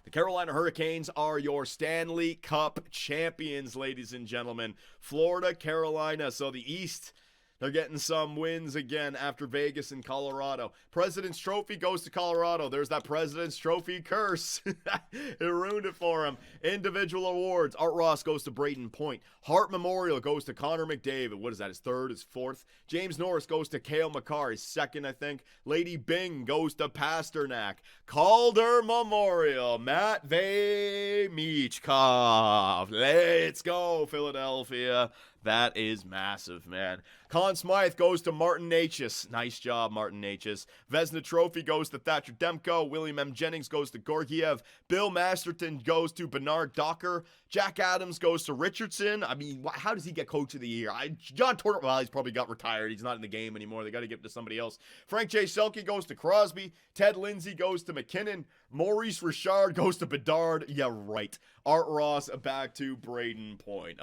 the Carolina Hurricanes are your Stanley Cup champions, ladies and gentlemen. Florida, Carolina. So the East, They're getting some wins again after Vegas and Colorado. President's Trophy goes to Colorado. There's that President's Trophy curse. It ruined it for him. Individual awards. Art Ross goes to Braden Point. Hart Memorial goes to Connor McDavid. What is that, his third, his fourth? James Norris goes to Cale Makar, his second, I think. Lady Bing goes to Pasternak. Calder Memorial, Matvey Michkov. Let's go, Philadelphia. That is massive, man. Conn Smythe goes to Martin Necas. Nice job, Martin Necas. Vezina Trophy goes to Thatcher Demko. William M. Jennings goes to Gorgiev. Bill Masterton goes to Bernard Docker. Jack Adams goes to Richardson. I mean, how does he get Coach of the Year? John Tortorella, well, he's probably got retired. He's not in the game anymore. They got to give it to somebody else. Frank J. Selke goes to Crosby. Ted Lindsay goes to McKinnon. Maurice Richard goes to Bedard. Yeah, right. Art Ross back to Braden Point.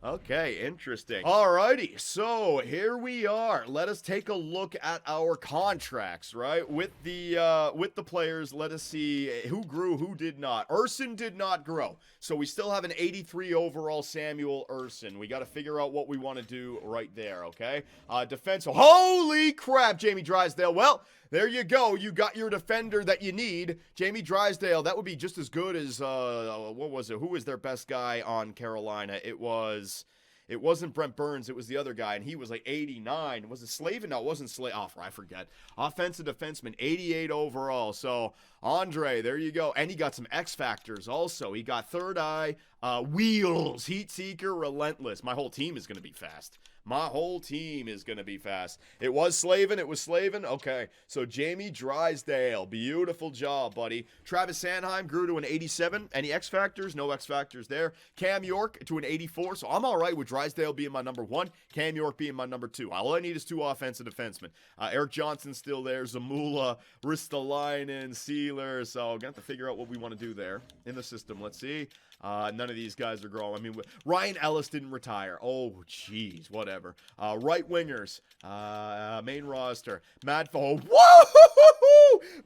Okay, interesting. Alrighty, so here we are. Let us take a look at our contracts, right? With the players, let us see who grew, who did not. Urson did not grow, so we still have an 83 overall Samuel Urson. We got to figure out what we want to do right there, okay? Defense, holy crap, Jamie Drysdale. Well, there you go. You got your defender that you need. Jamie Drysdale, that would be just as good as, what was it? Who was their best guy on Carolina? It wasn't Brent Burns. It was the other guy, and he was like 89. Was it Slavin? No, it wasn't Slavin. Oh, I forget. Offensive defenseman, 88 overall. So, Andre, there you go. And he got some X Factors also. He got third eye, wheels, heat seeker, relentless. My whole team is going to be fast. It was Slavin. Okay, so Jamie Drysdale. Beautiful job, buddy. Travis Sanheim grew to an 87. Any X Factors? No X Factors there. Cam York to an 84. So I'm all right with Drysdale being my number 1. Cam York being my number 2. All I need is 2 offensive defensemen. Eric Johnson's still there. Zamula, Ristolainen, Sealer. So I'm going to have to figure out what we want to do there in the system. Let's see. None of these guys are growing. I mean, Ryan Ellis didn't retire. Oh, jeez, whatever. Right wingers, main roster. Whoa!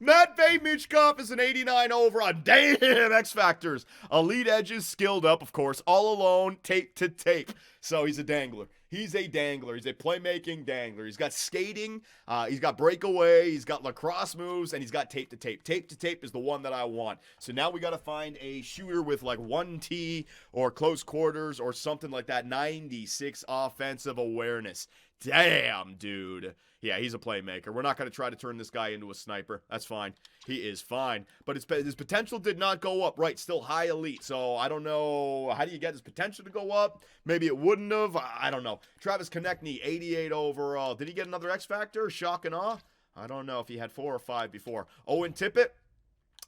Matvey Michkov is an 89 overall. Damn, X Factors. Elite edges, skilled up, of course. All alone, tape to tape. So he's a dangler. He's a playmaking dangler. He's got skating, he's got breakaway, he's got lacrosse moves, and he's got tape to tape. Tape to tape is the one that I want. So now we got to find a shooter with like 1T or close quarters or something like that. 96 offensive awareness. Damn, dude. Yeah, he's a playmaker. We're not going to try to turn this guy into a sniper. That's fine. He is fine. But his potential did not go up. Right, still high elite. So I don't know. How do you get his potential to go up? Maybe it wouldn't have. I don't know. Travis Konechny, 88 overall. Did he get another X Factor? Shock and awe? I don't know if he had 4 or 5 before. Owen Tippett.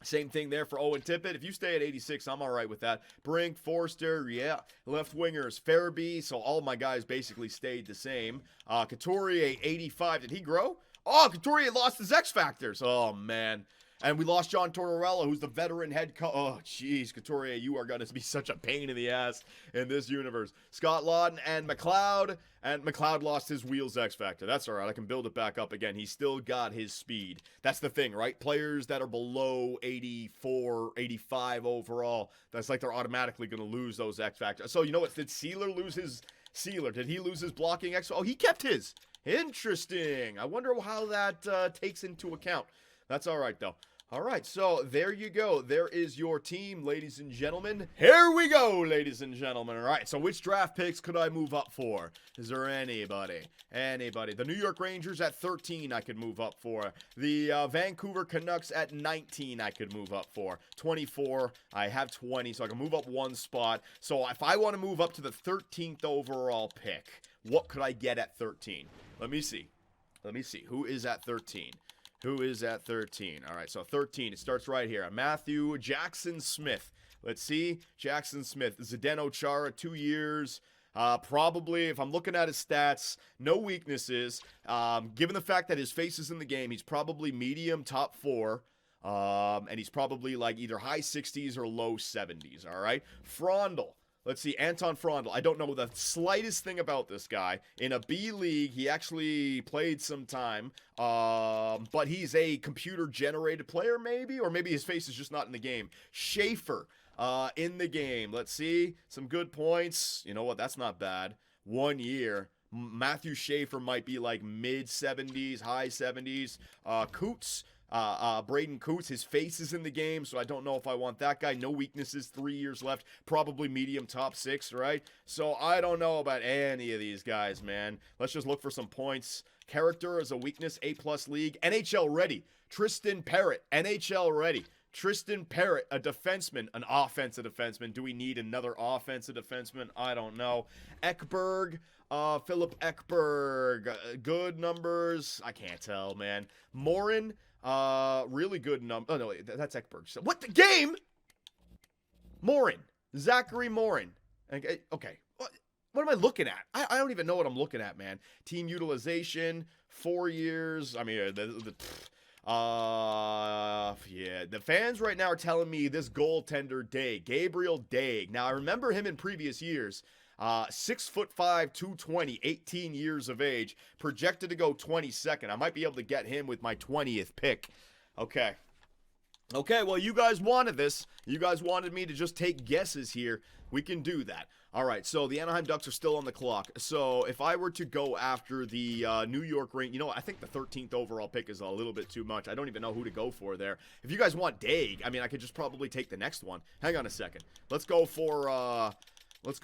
Same thing there for Owen Tippett. If you stay at 86, I'm all right with that. Brink, Forster, yeah. Left wingers, Farabee. So all my guys basically stayed the same. Couturier, 85. Did he grow? Oh, Couturier lost his X Factors. Oh, man. And we lost John Tortorella, who's the veteran head coach. Oh, jeez, Couturier, you are going to be such a pain in the ass in this universe. Scott Lawton and McLeod. And McLeod lost his wheels X Factor. That's all right. I can build it back up again. He's still got his speed. That's the thing, right? Players that are below 84, 85 overall, that's like they're automatically going to lose those X Factors. So, you know what? Did Sealer lose his Sealer? Did he lose his blocking X? Oh, he kept his. Interesting. I wonder how that takes into account. That's all right, though. All right, so there you go. There is your team, ladies and gentlemen. Here we go, ladies and gentlemen. All right, so which draft picks could I move up for? Is there anybody? Anybody? The New York Rangers at 13 I could move up for. The Vancouver Canucks at 19 I could move up for. 24, I have 20, so I can move up 1 spot. So if I want to move up to the 13th overall pick, what could I get at 13? Let me see. Who is at 13? Who is at 13? All right, so 13, it starts right here. Matthew Jackson Smith. Let's see. Jackson Smith. Zdeno Chara, 2 years. Probably, if I'm looking at his stats, no weaknesses. Given the fact that his face is in the game, he's probably medium top 4. And he's probably like either high 60s or low 70s, all right? Frondel. Let's see, Anton Frondel. I don't know the slightest thing about this guy. In a B league, he actually played some time, but he's a computer-generated player, maybe? Or maybe his face is just not in the game. Schaefer in the game. Let's see, some good points. You know what? That's not bad. 1 year. Matthew Schaefer might be like mid-70s, high 70s. Coots, Braden Coots, his face is in the game, so I don't know if I want that guy. No weaknesses, 3 years left, probably medium top 6, right? So I don't know about any of these guys, man. Let's just look for some points. Character as a weakness, A+ league. NHL ready. Tristan Parrott, NHL ready. Tristan Parrott, a defenseman, an offensive defenseman. Do we need another offensive defenseman? I don't know. Ekberg, Philip Ekberg, good numbers. I can't tell, man. Morin, really good number. Oh, no, wait, that's Ekberg. So, what the game? Morin. Zachary Morin. Okay. What am I looking at? I don't even know what I'm looking at, man. Team utilization, 4 years. I mean, yeah, the fans right now are telling me this goaltender Daig, Gabriel Daig. Now, I remember him in previous years. 6'5", 220, 18 years of age, projected to go 22nd. I might be able to get him with my 20th pick. Okay, well, you guys wanted this. You guys wanted me to just take guesses here. We can do that. All right, so the Anaheim Ducks are still on the clock. So if I were to go after the New York Rangers, you know, I think the 13th overall pick is a little bit too much. I don't even know who to go for there. If you guys want Daig, I mean, I could just probably take the next one. Hang on a second. Let's go for the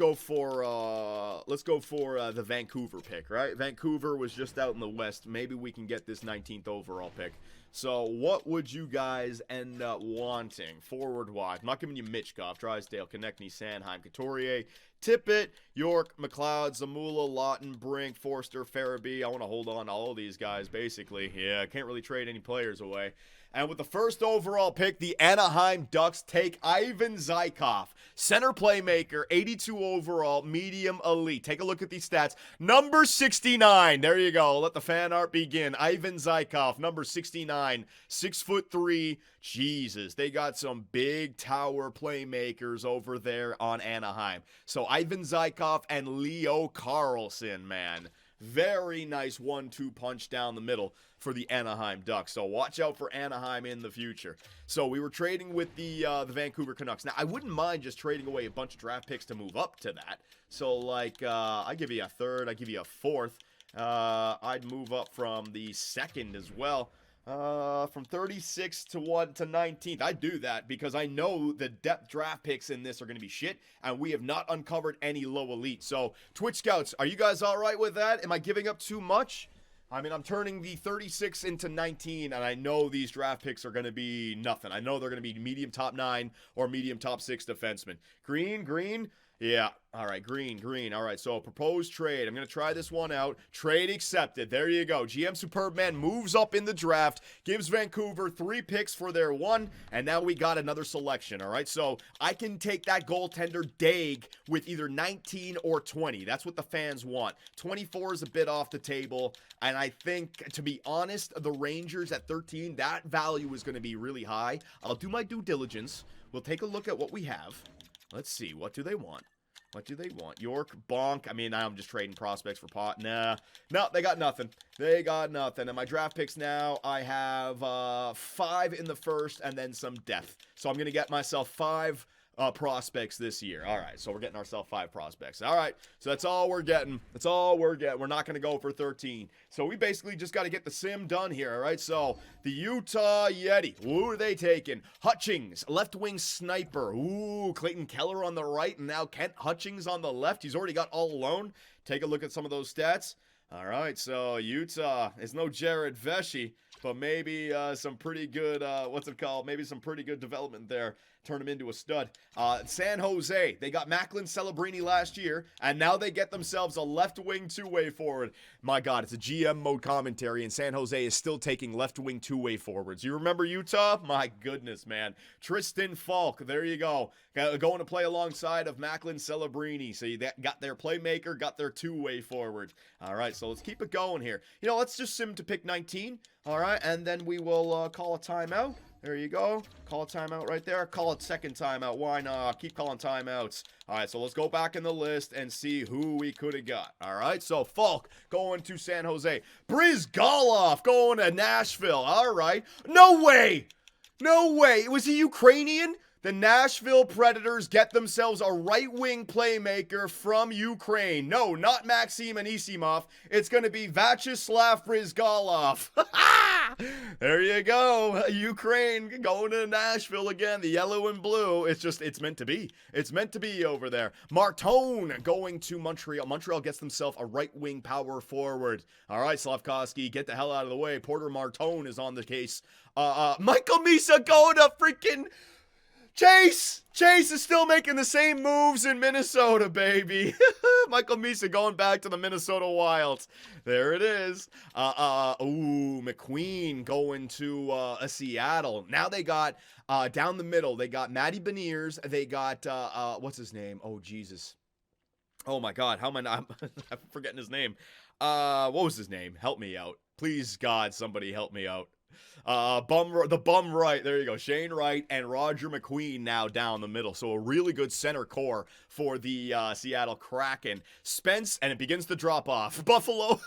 Vancouver pick, right? Vancouver was just out in the West. Maybe we can get this 19th overall pick. So what would you guys end up wanting forward-wise? I'm not giving you Mitchkov, Drysdale, Konechny, Sanheim, Couturier, Tippett, York, McLeod, Zamula, Lawton, Brink, Forster, Farabee. I want to hold on to all of these guys, basically. Yeah, I can't really trade any players away. And with the first overall pick, the Anaheim Ducks take Ivan Zykov, center playmaker, 82 overall, medium elite. Take a look at these stats. Number 69. There you go. Let the fan art begin. Ivan Zykov, number 69, 6'3". Jesus, they got some big tower playmakers over there on Anaheim. So Ivan Zykov and Leo Carlson, man. Very nice 1-2 punch down the middle for the Anaheim Ducks. So watch out for Anaheim in the future. So we were trading with the Vancouver Canucks. Now, I wouldn't mind just trading away a bunch of draft picks to move up to that. So, like, I give you a third. I give you a fourth. I'd move up from the second as well. From 36 to 19th. I do that because I know the depth draft picks in this are going to be shit, and we have not uncovered any low elite. So, Twitch Scouts, are you guys all right with that? Am I giving up too much? I mean, I'm turning the 36 into 19, and I know these draft picks are going to be nothing. I know they're going to be medium top 9 or medium top 6 defensemen. Green. Yeah, all right, green. All right, so proposed trade. I'm going to try this one out. Trade accepted. There you go. GM Superbman moves up in the draft, gives Vancouver 3 picks for their 1, and now we got another selection, all right? So I can take that goaltender Daig with either 19 or 20. That's what the fans want. 24 is a bit off the table, and I think, to be honest, the Rangers at 13, that value is going to be really high. I'll do my due diligence. We'll take a look at what we have. Let's see. What do they want? York, bonk. I mean, I'm just trading prospects for pot. Nah. No, they got nothing. And my draft picks now, I have 5 in the first and then some depth. So I'm going to get myself 5 prospects this year. All right, so we're getting ourselves 5 prospects. All right, so that's all we're getting. We're not going to go for 13. So we basically just got to get the sim done here, all right? So the Utah Yeti, who are they taking? Hutchings, left wing sniper. Ooh, Clayton Keller on the right, and now Kent Hutchings on the left. He's already got all alone. Take a look at some of those stats. All right, so Utah is no Jared Vesey, but maybe some pretty good, maybe some pretty good development there. Turn him into a stud. San Jose, they got Macklin Celebrini last year, and now they get themselves a left-wing two-way forward. My God, it's a GM mode commentary, and San Jose is still taking left-wing two-way forwards. You remember Utah? My goodness, man. Tristan Falk, there you go. Going to play alongside of Macklin Celebrini. So you got their playmaker, got their two-way forward. All right, so let's keep it going here. You know, let's just sim to pick 19. All right, and then we will call a timeout. There you go. Call a timeout right there. Call it second timeout. Why not? Keep calling timeouts. All right, so let's go back in the list and see who we could have got. All right, so Falk going to San Jose. Brizgalov going to Nashville. All right. No way. Was he Ukrainian? The Nashville Predators get themselves a right-wing playmaker from Ukraine. No, not Maxim Anisimov. It's going to be Vyacheslav Brizgalov. There you go. Ukraine going to Nashville again. The yellow and blue. It's meant to be. It's meant to be over there. Martone going to Montreal. Montreal gets themselves a right-wing power forward. All right, Slavkovsky, get the hell out of the way. Porter Martone is on the case. Michael Misa going to freaking Chase is still making the same moves in Minnesota, baby. Michael Misa going back to the Minnesota Wild. There it is. McQueen going to Seattle. Now they got down the middle. They got Matty Beniers. They got what's his name? Oh Jesus. Oh my God. How am I not? I'm forgetting his name. What was his name? Help me out, please, God. Somebody help me out. The bum right, there you go, Shane Wright and Roger McQueen now down the middle, so a really good center core for the Seattle Kraken. Spence, and it begins to drop off. Buffalo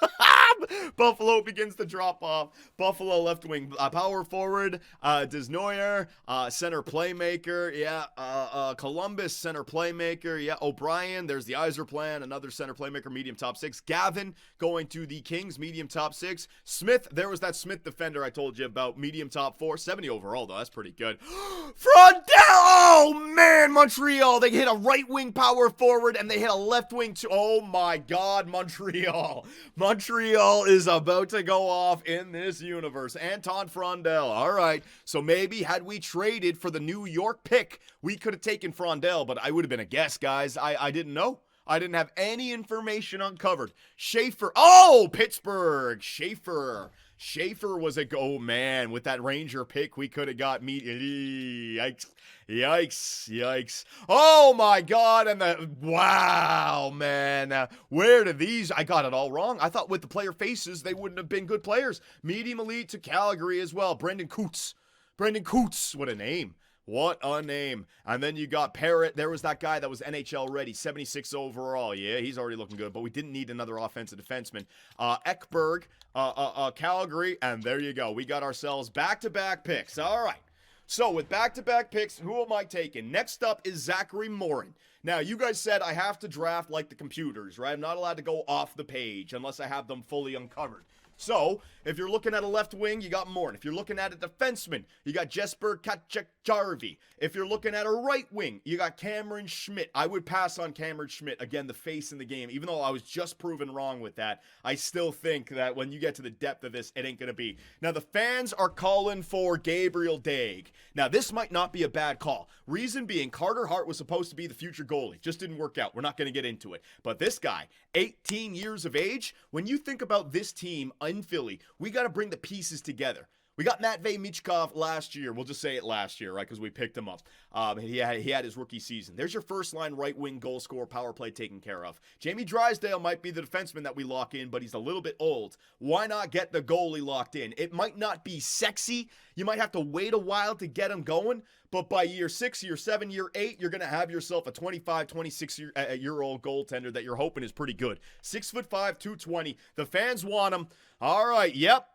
begins to drop off. Buffalo left wing power forward, Desnoyer, center playmaker, Columbus center playmaker, O'Brien, there's the Yzerplan, another center playmaker, medium top six. Gavin going to the Kings, medium top six. Smith, there was that Smith defender I told you about, medium top four, 70 overall though, that's pretty good. Frondell, oh man, Montreal, they hit a right wing power forward and they hit a left wing too. Oh my God, Montreal is about to go off in this universe. Anton Frondell, all right, so maybe had we traded for the New York pick, we could have taken Frondell, but I would have been a guess, guys. I didn't know. I didn't have any information uncovered. Schaefer, oh, Pittsburgh, Schaefer was a go, man. With that Ranger pick, we could have got Yikes. Oh my God. And wow, man. Where did these, I got it all wrong. I thought with the player faces, they wouldn't have been good players. Medium elite to Calgary as well. Brendan Coots, what a name. What a name. And then you got Parrott. There was that guy that was NHL ready, 76 overall. Yeah, he's already looking good, but we didn't need another offensive defenseman. Ekberg, Calgary, and there you go. We got ourselves back-to-back picks. All right. So with back-to-back picks, who am I taking? Next up is Zachary Morin. Now, you guys said I have to draft like the computers, right? I'm not allowed to go off the page unless I have them fully uncovered. So, if you're looking at a left wing, you got Morin. If you're looking at a defenseman, you got Jesper Katchek-Jarvi. If you're looking at a right wing, you got Cameron Schmidt. I would pass on Cameron Schmidt, again, the face in the game. Even though I was just proven wrong with that, I still think that when you get to the depth of this, it ain't going to be. Now, the fans are calling for Gabriel Daig. Now, this might not be a bad call. Reason being, Carter Hart was supposed to be the future goalie. Just didn't work out. We're not going to get into it. But this guy, 18 years of age, when you think about this team in Philly, we got to bring the pieces together. We got Matvei Michkov last year. We'll just say it last year, right? Because we picked him up. He had his rookie season. There's your first line right wing goal scorer, power play taken care of. Jamie Drysdale might be the defenseman that we lock in, but he's a little bit old. Why not get the goalie locked in? It might not be sexy. You might have to wait a while to get him going. But by year 6, year 7, year 8, you're going to have yourself a 25, 26-year-old goaltender that you're hoping is pretty good. 6'5", 220. The fans want him. All right, yep.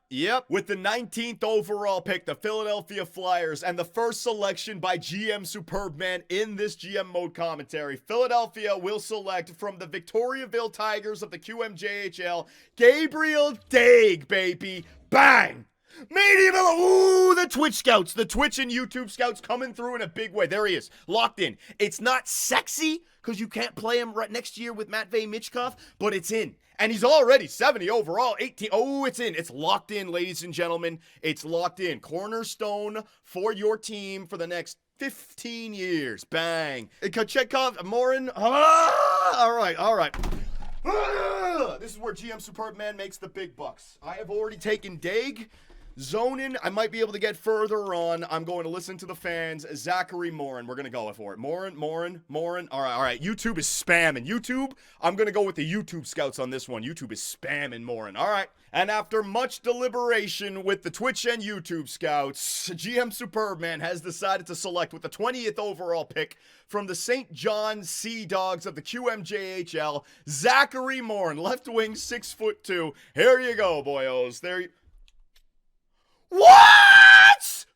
With the 19th overall pick, the Philadelphia Flyers, and the first selection by GM Superbman in this GM mode commentary, Philadelphia will select from the Victoriaville Tigers of the QMJHL, Gabriel Daig, baby. Bang! Ooh, the Twitch scouts, the Twitch and YouTube scouts coming through in a big way. There he is, locked in. It's not sexy because you can't play him right next year with Matvei Michkov, but it's in. And he's already 70 overall, 18. Oh, it's in. It's locked in, ladies and gentlemen. It's locked in. Cornerstone for your team for the next 15 years. Bang. Kachekov, Morin. All right. This is where GM Superbman makes the big bucks. I have already taken Daig. Zonin, I might be able to get further on. I'm going to listen to the fans. Zachary Morin, we're going to go for it. Morin. All right. YouTube is spamming. YouTube, I'm going to go with the YouTube scouts on this one. YouTube is spamming Morin. All right. And after much deliberation with the Twitch and YouTube scouts, GM Superbman has decided to select with the 20th overall pick from the St. John Sea Dogs of the QMJHL, Zachary Morin, left wing, 6'2". Here you go, boyos. What?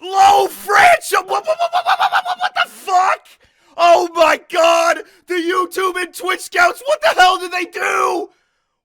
Low French? What the good, Twitch Scouts. What the hell did they do?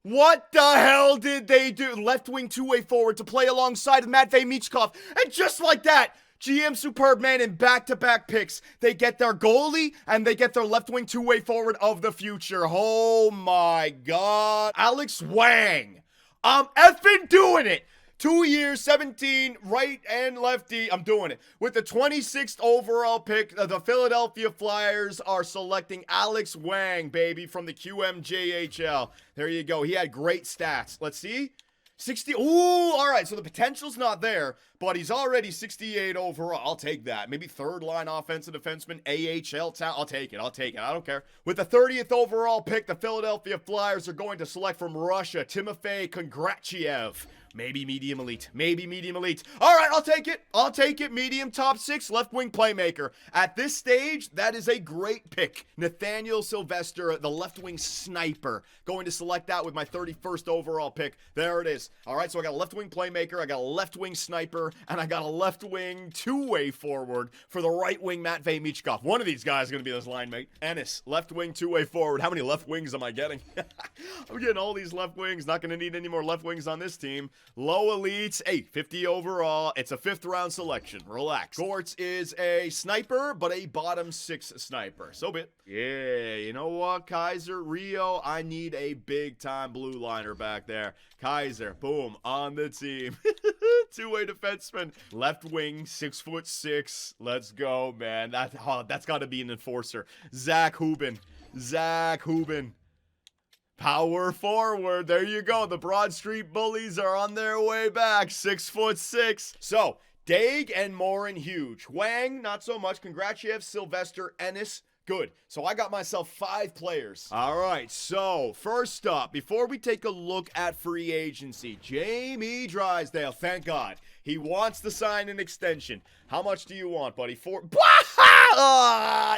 What the hell did they do? Left wing two-way forward to play alongside Matvei Michkov. And just like that, GM Superb Man in back-to-back picks. They get their goalie and they get their left wing two-way forward of the future. Oh my God. Alex Wang. I'm effing doing it. 2 years, 17, right and lefty. I'm doing it. With the 26th overall pick, the Philadelphia Flyers are selecting Alex Wang, baby, from the QMJHL. There you go. He had great stats. Let's see. 60. Ooh, all right. So the potential's not there, but he's already 68 overall. I'll take that. Maybe third line offensive defenseman, AHL talent. I'll take it. I'll take it. I don't care. With the 30th overall pick, the Philadelphia Flyers are going to select from Russia, Timofey Kongratiev. Maybe medium elite. Maybe medium elite. All right, I'll take it. I'll take it. Medium top 6 left wing playmaker. At this stage, that is a great pick. Nathaniel Sylvester, the left wing sniper. Going to select that with my 31st overall pick. There it is. All right, so I got a left wing playmaker, I got a left wing sniper, and I got a left wing two-way forward for the right wing Matvei Michkov. One of these guys is going to be this line mate. Ennis, left wing two-way forward. How many left wings am I getting? I'm getting all these left wings. Not going to need any more left wings on this team. Low elites, 850 overall. It's a 5th round selection. Relax. Gortz is a sniper, but a bottom 6 sniper. So be it. Yeah, you know what, Kaiser, Rio, I need a big time blue liner back there. Kaiser, boom, on the team. Two-way defenseman. Left wing, 6'6". Let's go, man. That's got to be an enforcer. Zach Hubin. Zach Hubin. Power forward. There you go. The Broad Street Bullies are on their way back. 6'6". So, Daig and Morin, huge. Wang, not so much. Kongratiev, Sylvester, Ennis, good. So I got myself 5 players. All right, so first up, before we take a look at free agency, Jamie Drysdale, thank God. He wants to sign an extension. How much do you want, buddy?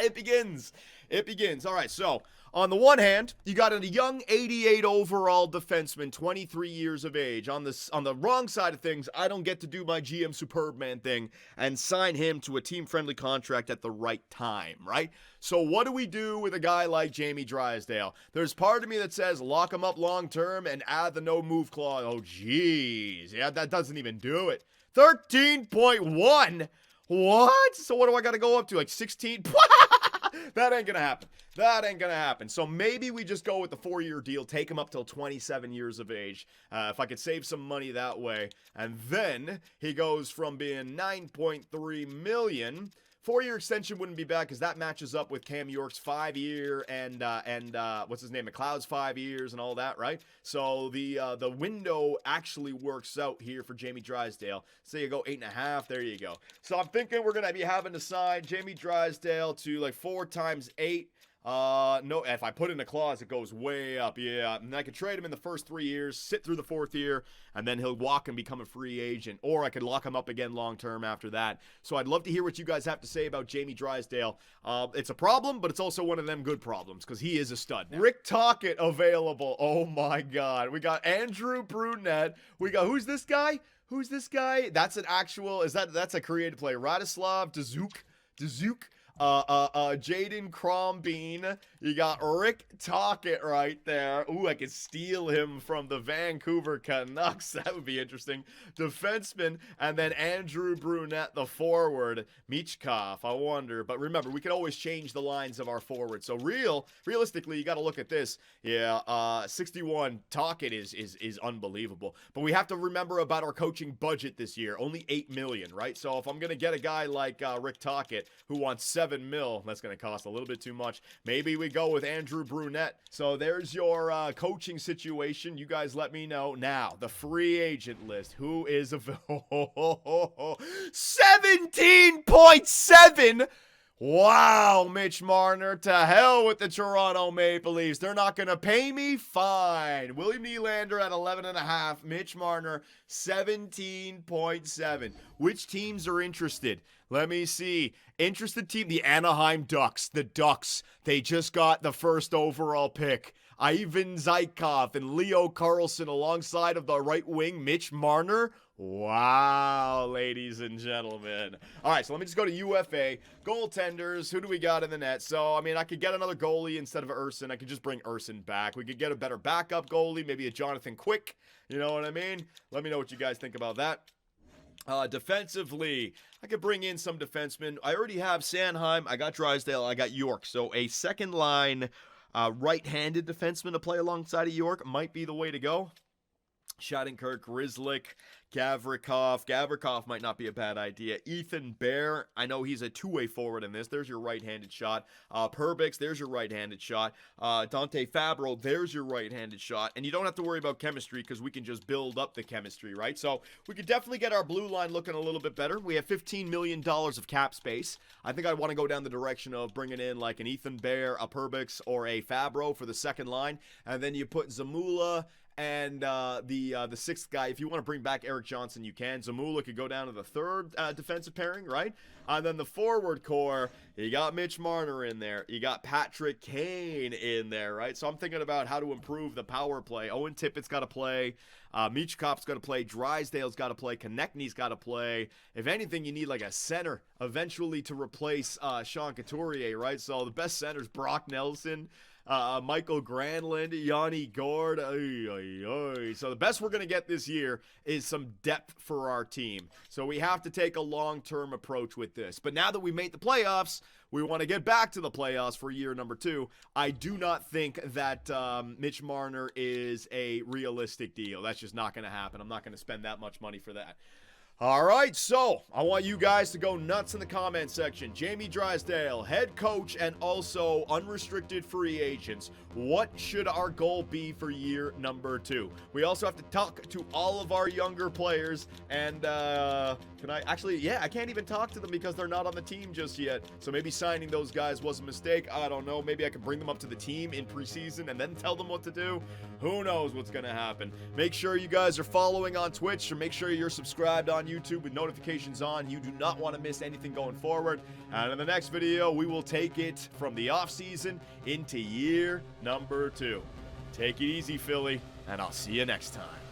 It begins. It begins. All right, so on the one hand, you got a young 88 overall defenseman, 23 years of age. On the wrong side of things, I don't get to do my GM Superb Man thing and sign him to a team-friendly contract at the right time, right? So what do we do with a guy like Jamie Drysdale? There's part of me that says lock him up long-term and add the no-move clause. Oh, geez. Yeah, that doesn't even do it. 13.1? What? So what do I got to go up to? Like 16? That ain't gonna happen. That ain't gonna happen. So maybe we just go with the 4-year deal, take him up till 27 years of age. If I could save some money that way. And then he goes from being 9.3 million. 4-year extension wouldn't be bad because that matches up with Cam York's 5-year and what's his name, McLeod's 5 years and all that, right? So the window actually works out here for Jamie Drysdale. Say you go 8.5, there you go. So I'm thinking we're gonna be having to sign Jamie Drysdale to like 4 times 8. No, if I put in a clause, it goes way up. Yeah, and I could trade him in the first 3 years, sit through the 4th year, and then he'll walk and become a free agent. Or I could lock him up again long-term after that. So I'd love to hear what you guys have to say about Jamie Drysdale. It's a problem, but it's also one of them good problems, because he is a stud. Now, Rick Tocchet available. Oh my God. We got Andrew Brunette. We got, who's this guy? Who's this guy? That's an actual, that's a creative player. Radislav Dazuk. Jaden Crombeen. You got Rick Tocchet right there. Ooh, I could steal him from the Vancouver Canucks. That would be interesting. Defenseman, and then Andrew Brunette, the forward. Michkov, I wonder. But remember, we can always change the lines of our forward. So realistically, you got to look at this. Yeah, 61 Tocchet is unbelievable. But we have to remember about our coaching budget this year. Only $8 million, right? So if I'm going to get a guy like Rick Tocchet who wants $7 million, that's going to cost a little bit too much. Maybe we go with Andrew Brunette. So there's your coaching situation. You guys let me know. Now, the free agent list. Who is available? 17.7. Wow, Mitch Marner, to hell with the Toronto Maple Leafs. They're not going to pay me? Fine. William Nylander at 11.5. Mitch Marner, 17.7. Which teams are interested? Let me see. Interested team, the Anaheim Ducks. The Ducks, they just got the first overall pick. Ivan Zykov and Leo Carlson alongside of the right wing, Mitch Marner. Wow, ladies and gentlemen. All right, so let me just go to UFA. Goaltenders, who do we got in the net? So, I mean, I could get another goalie instead of Urson. I could just bring Urson back. We could get a better backup goalie, maybe a Jonathan Quick. You know what I mean? Let me know what you guys think about that. Defensively, I could bring in some defensemen. I already have Sanheim. I got Drysdale. I got York. So a second line right-handed defenseman to play alongside of York might be the way to go. Shattenkirk, Grzelcyk, Gavrikov. Gavrikov might not be a bad idea. Ethan Bear, I know he's a two-way forward in this. There's your right-handed shot. Perbix, there's your right-handed shot. Dante Fabro, there's your right-handed shot. And you don't have to worry about chemistry because we can just build up the chemistry, right? So we could definitely get our blue line looking a little bit better. We have $15 million of cap space. I think I want to go down the direction of bringing in like an Ethan Bear, a Perbix, or a Fabro for the second line. And then you put Zamula and the sixth guy. If you want to bring back Eric Johnson, you can. Zamula could go down to the third defensive pairing, right? And then the forward core, you got Mitch Marner in there. You got Patrick Kane in there, right? So I'm thinking about how to improve the power play. Owen Tippett's got to play. Michkop's got to play. Drysdale's got to play. Konechny's got to play. If anything, you need like a center eventually to replace Sean Couturier, right? So the best center's Brock Nelson, Michael Granlund, Yanni Gord. So the best we're going to get this year is some depth for our team. So we have to take a long-term approach with this. But now that we made the playoffs, we want to get back to the playoffs for year number 2. I do not think that Mitch Marner is a realistic deal. That's just not going to happen. I'm not going to spend that much money for that. All right, so I want you guys to go nuts in the comment section. Jamie Drysdale, head coach and also unrestricted free agents. What should our goal be for year number 2? We also have to talk to all of our younger players. And can I actually, yeah, I can't even talk to them because they're not on the team just yet. So maybe signing those guys was a mistake. I don't know. Maybe I can bring them up to the team in preseason and then tell them what to do. Who knows what's going to happen. Make sure you guys are following on Twitch, or make sure you're subscribed on YouTube with notifications on. You do not want to miss anything going forward. And in the next video, we will take it from the off season into year number 2. Take it easy, Philly, and I'll see you next time.